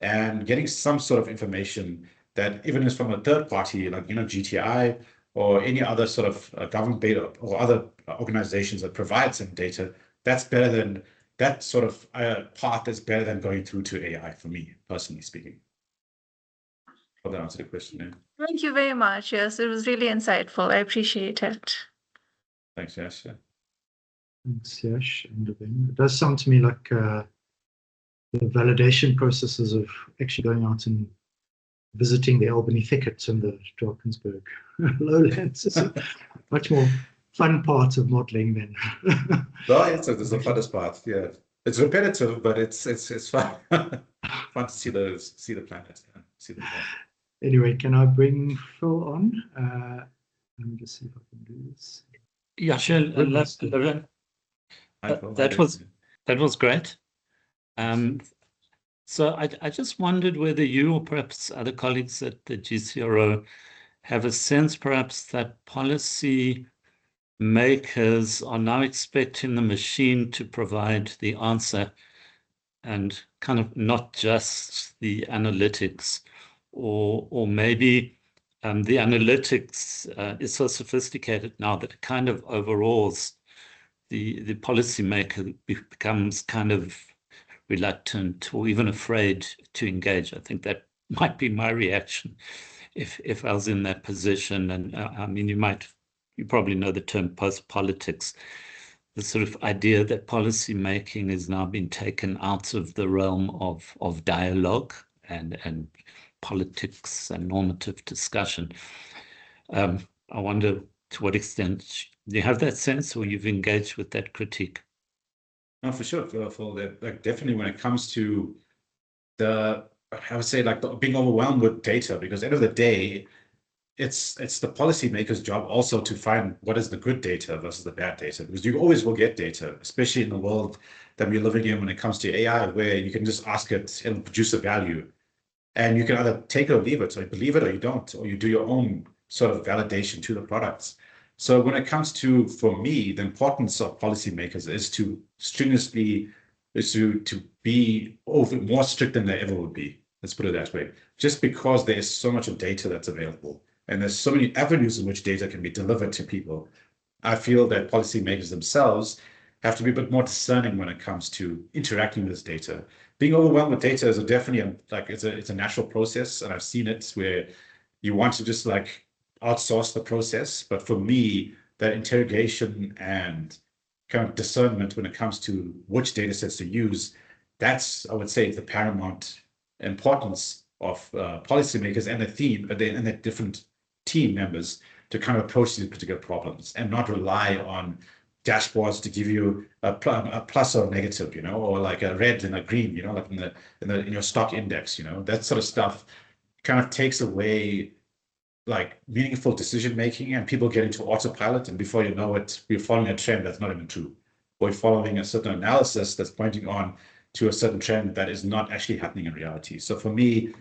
And getting some sort of information that even is from a third party, like, you know, GTI or any other sort of government data or other organizations that provide some data, that's better than, that sort of path is better than going through to AI for me, personally speaking. Hope that answered the question. Yeah. Thank you very much. Yes, it was really insightful. I appreciate it. Thanks, Yash. Thanks, Yash and Laven. It does sound to me like the validation processes of actually going out and visiting the Albany thickets and the Drakensberg lowlands is a much more fun part of modeling than. Well, it's the funnest part. Yeah, it's repetitive, but it's fun. Fun to see the planet. Yeah. See the planet. Anyway, can I bring Phil on? Let me just see if I can do this. Yeah, sure. Laven, that was great. So I just wondered whether you or perhaps other colleagues at the GCRO have a sense perhaps that policy makers are now expecting the machine to provide the answer and kind of not just the analytics, or maybe the analytics is so sophisticated now that it kind of overalls the policymaker, becomes kind of reluctant or even afraid to engage. I think that might be my reaction if I was in that position. And I mean, you probably know the term post-politics, the sort of idea that policy making has now been taken out of the realm of dialogue and politics and normative discussion. I wonder to what extent do you have that sense, or you've engaged with that critique? No, for sure, Phil, like definitely when it comes to I would say like being overwhelmed with data, because at the end of the day, it's the policymaker's job also to find what is the good data versus the bad data, because you always will get data, especially in the world that we're living in when it comes to AI, where you can just ask it and produce a value, and you can either take it or leave it, so you believe it or you don't, or you do your own sort of validation to the products. So when it comes to, for me, the importance of policymakers is to be more strict than they ever would be. Let's put it that way. Just because there is so much of data that's available, and there's so many avenues in which data can be delivered to people, I feel that policymakers themselves have to be a bit more discerning when it comes to interacting with this data. Being overwhelmed with data is definitely it's a natural process, and I've seen it where you want to just like outsource the process. But for me, that interrogation and kind of discernment when it comes to which data sets to use, that's, I would say, the paramount importance of policymakers and the different team members to kind of approach these particular problems and not rely on dashboards to give you a plus or a negative, you know, or like a red and a green, you know, like in your stock index, you know, that sort of stuff kind of takes away like meaningful decision making, and people get into autopilot, and before you know it, we're following a trend that's not even true, or we're following a certain analysis that's pointing on to a certain trend that is not actually happening in reality. So for me,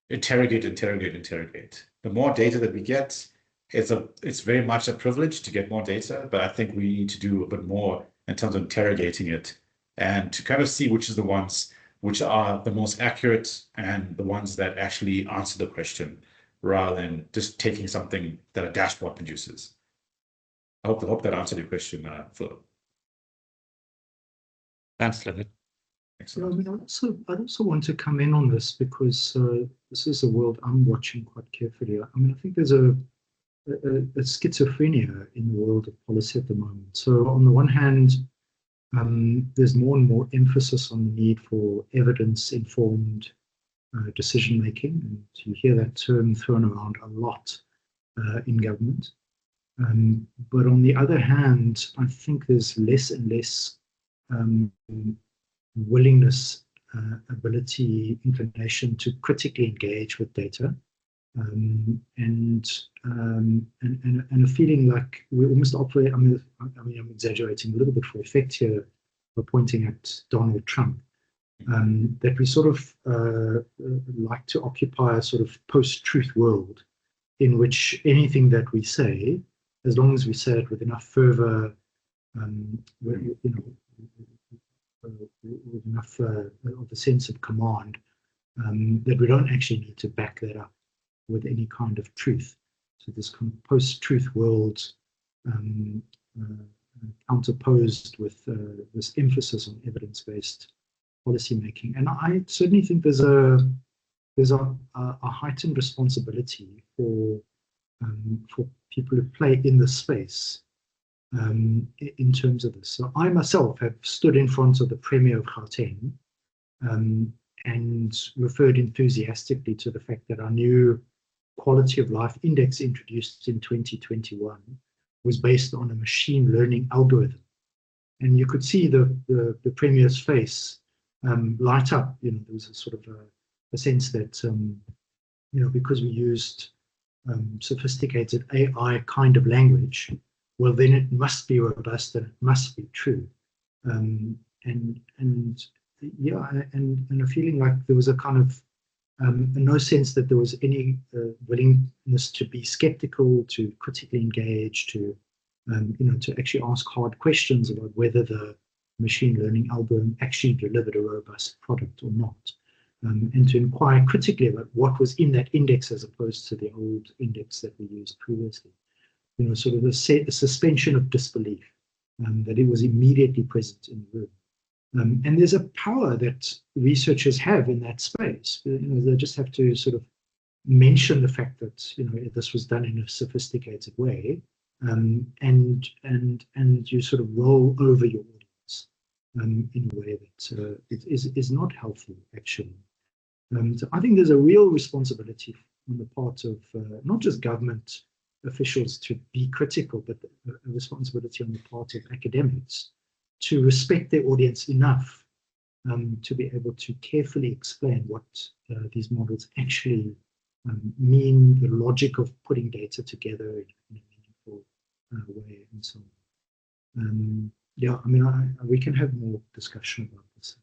interrogate. The more data that we get, it's very much a privilege to get more data, but I think we need to do a bit more in terms of interrogating it and to kind of see which is the ones which are the most accurate and the ones that actually answer the question, rather than just taking something that a dashboard produces. I hope that answered your question, Philip. Thanks, Laven. Yeah, I mean, I'd also want to come in on this because this is a world I'm watching quite carefully. I mean, I think there's a schizophrenia in the world of policy at the moment. So on the one hand, there's more and more emphasis on the need for evidence-informed decision making, and you hear that term thrown around a lot in government. But on the other hand, I think there's less and less willingness, ability, inclination to critically engage with data, and a feeling like we almost operate. I mean, I'm exaggerating a little bit for effect here, by pointing at Donald Trump. That we sort of like to occupy a sort of post-truth world in which anything that we say, as long as we say it with enough fervor, with enough of a sense of command, that we don't actually need to back that up with any kind of truth. So this kind of post-truth world counterposed with this emphasis on evidence-based policy making. And I certainly think there's a heightened responsibility for people who play in the space in terms of this. So I myself have stood in front of the Premier of Gauteng and referred enthusiastically to the fact that our new quality of life index introduced in 2021 was based on a machine learning algorithm. And you could see the Premier's face light up. There was a sort of a sense that, because we used sophisticated AI kind of language, well, then it must be robust and it must be true. And a feeling like there was a kind of no sense that there was any willingness to be skeptical, to critically engage, to actually ask hard questions about whether the machine learning algorithm actually delivered a robust product or not, and to inquire critically about what was in that index as opposed to the old index that we used previously. Sort of a suspension of disbelief that it was immediately present in the room. And there's a power that researchers have in that space. They just have to sort of mention the fact that this was done in a sophisticated way, and you sort of roll over your audience in a way that is not helpful, actually. So I think there's a real responsibility on the part of not just government officials to be critical, but a responsibility on the part of academics to respect their audience enough to be able to carefully explain what these models actually mean, the logic of putting data together in a meaningful way, and so on. We can have more discussion about this.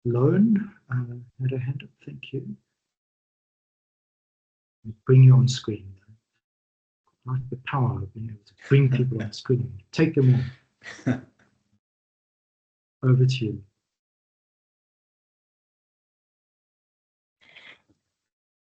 Laven had a hand up. Thank you. Bring you on screen. I like the power of being able to bring people on screen. Take them on. Over to you.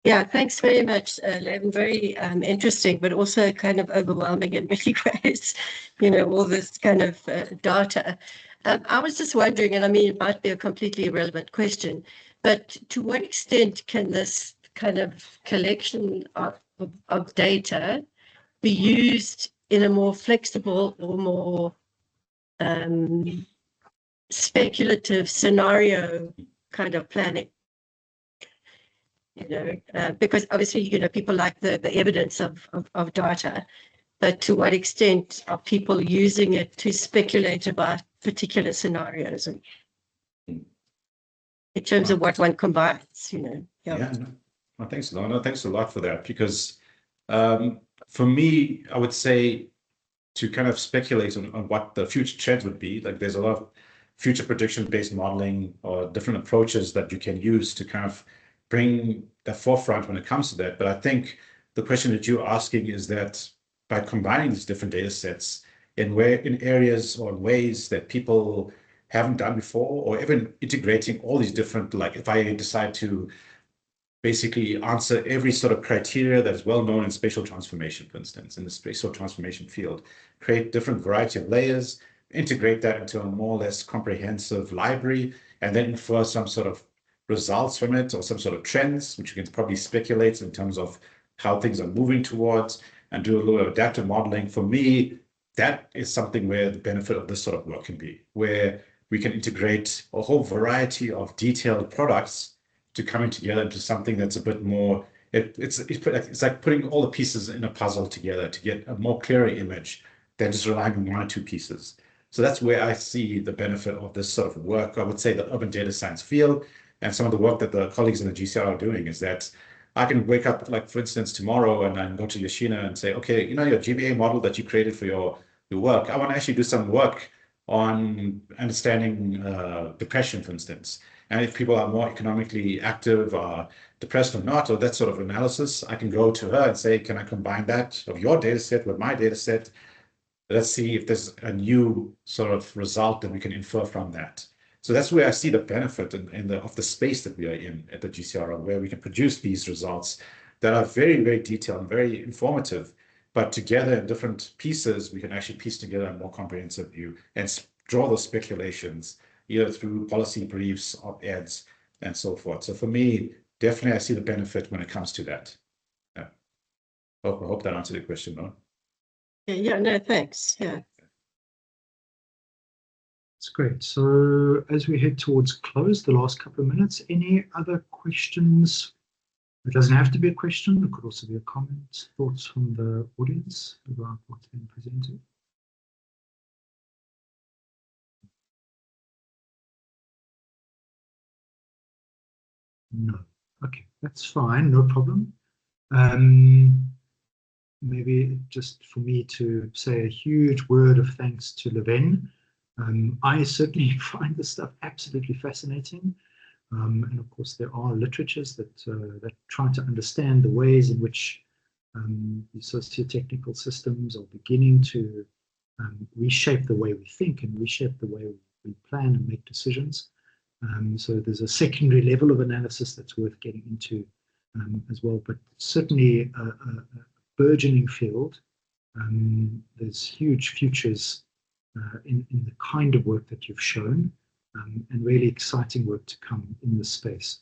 Yeah, thanks very much, Laven. Very interesting, but also kind of overwhelming in many ways, all this kind of data. I was just wondering, and I mean, it might be a completely irrelevant question, but to what extent can this kind of collection of data be used in a more flexible or more speculative scenario kind of planning? Because obviously, people like the evidence of data, but to what extent are people using it to speculate about particular scenarios and in terms of what one combines, Yeah, no, thanks, Lana. Thanks a lot for that, because for me, I would say to kind of speculate on what the future trends would be, like there's a lot of future prediction-based modeling or different approaches that you can use to kind of bring the forefront when it comes to that. But I think the question that you're asking is that by combining these different data sets in areas or ways that people haven't done before, or even integrating all these different, like if I decide to basically answer every sort of criteria that is well known in spatial transformation, for instance, in the spatial transformation field, create different variety of layers, integrate that into a more or less comprehensive library, and then infer some sort of results from it or some sort of trends, which you can probably speculate in terms of how things are moving towards, and do a little adaptive modeling. For me, that is something where the benefit of this sort of work can be, where we can integrate a whole variety of detailed products to coming together into something that's a bit more, it's like putting all the pieces in a puzzle together to get a more clearer image than just relying on one or two pieces. So that's where I see the benefit of this sort of work. I would say the urban data science field and some of the work that the colleagues in the GCR are doing is that I can wake up, like for instance, tomorrow and I go to Yoshina and say, okay, you know, your GBA model that you created for your work, I want to actually do some work on understanding depression, for instance. And if people are more economically active, are depressed or not, or that sort of analysis, I can go to her and say, can I combine that of your data set with my data set? Let's see if there's a new sort of result that we can infer from that. So that's where I see the benefit of the space that we are in at the GCRO, where we can produce these results that are very, very detailed and very informative, but together in different pieces, we can actually piece together a more comprehensive view and draw those speculations, either through policy briefs, op-eds, and so forth. So for me, definitely I see the benefit when it comes to that. Yeah. I hope that answered your question, no? Yeah, no, thanks. Yeah. That's great. So as we head towards close, the last couple of minutes, any other questions? It doesn't have to be a question. It could also be a comment, thoughts from the audience about what's been presented. No. Okay, that's fine. No problem. Maybe just for me to say a huge word of thanks to Laven. I certainly find this stuff absolutely fascinating. And of course, there are literatures that try to understand the ways in which the socio-technical systems are beginning to reshape the way we think and reshape the way we plan and make decisions. So there's a secondary level of analysis that's worth getting into as well, but certainly a burgeoning field. There's huge futures in the kind of work that you've shown, and really exciting work to come in this space.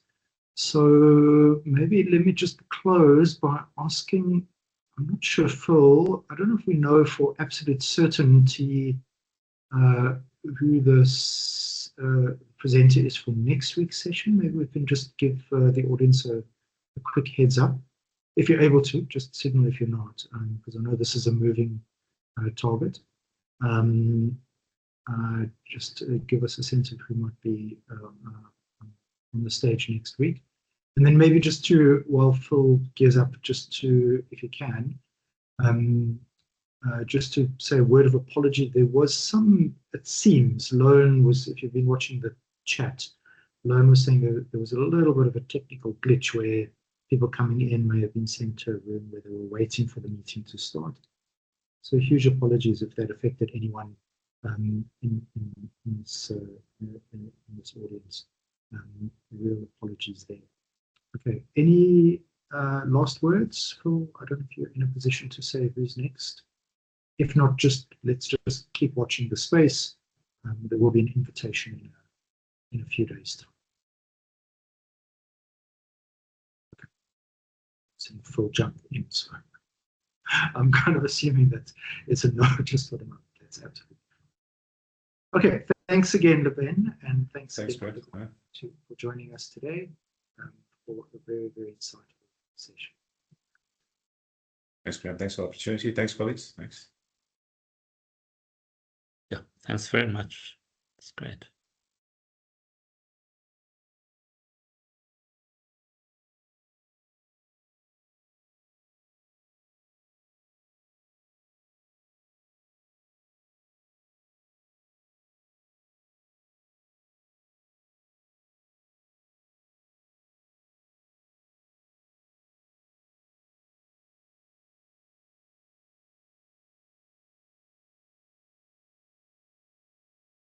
So maybe let me just close by asking, I'm not sure, Phil, I don't know if we know for absolute certainty who the presenter is for next week's session. Maybe we can just give the audience a quick heads up. If you're able to, just signal if you're not, because I know this is a moving target. Just give us a sense of who might be on the stage next week. And then maybe just to, while Phil gears up, just to, if you can, just to say a word of apology. There was some, it seems, Loan was, if you've been watching the chat, Loan was saying that there was a little bit of a technical glitch where people coming in may have been sent to a room where they were waiting for the meeting to start. So huge apologies if that affected anyone in this audience. Real apologies there. Okay, any last words, Phil? I don't know if you're in a position to say who's next. If not, let's just keep watching the space. There will be an invitation in a few days' time. Okay. So Phil jumped in, so I'm kind of assuming that it's a no just for the moment. That's absolutely fine. Okay, thanks again, Laven, and thanks again for joining us today for a very, very insightful session. Thanks, Graham. Thanks for the opportunity. Thanks, colleagues. Thanks. Yeah, thanks very much. It's great.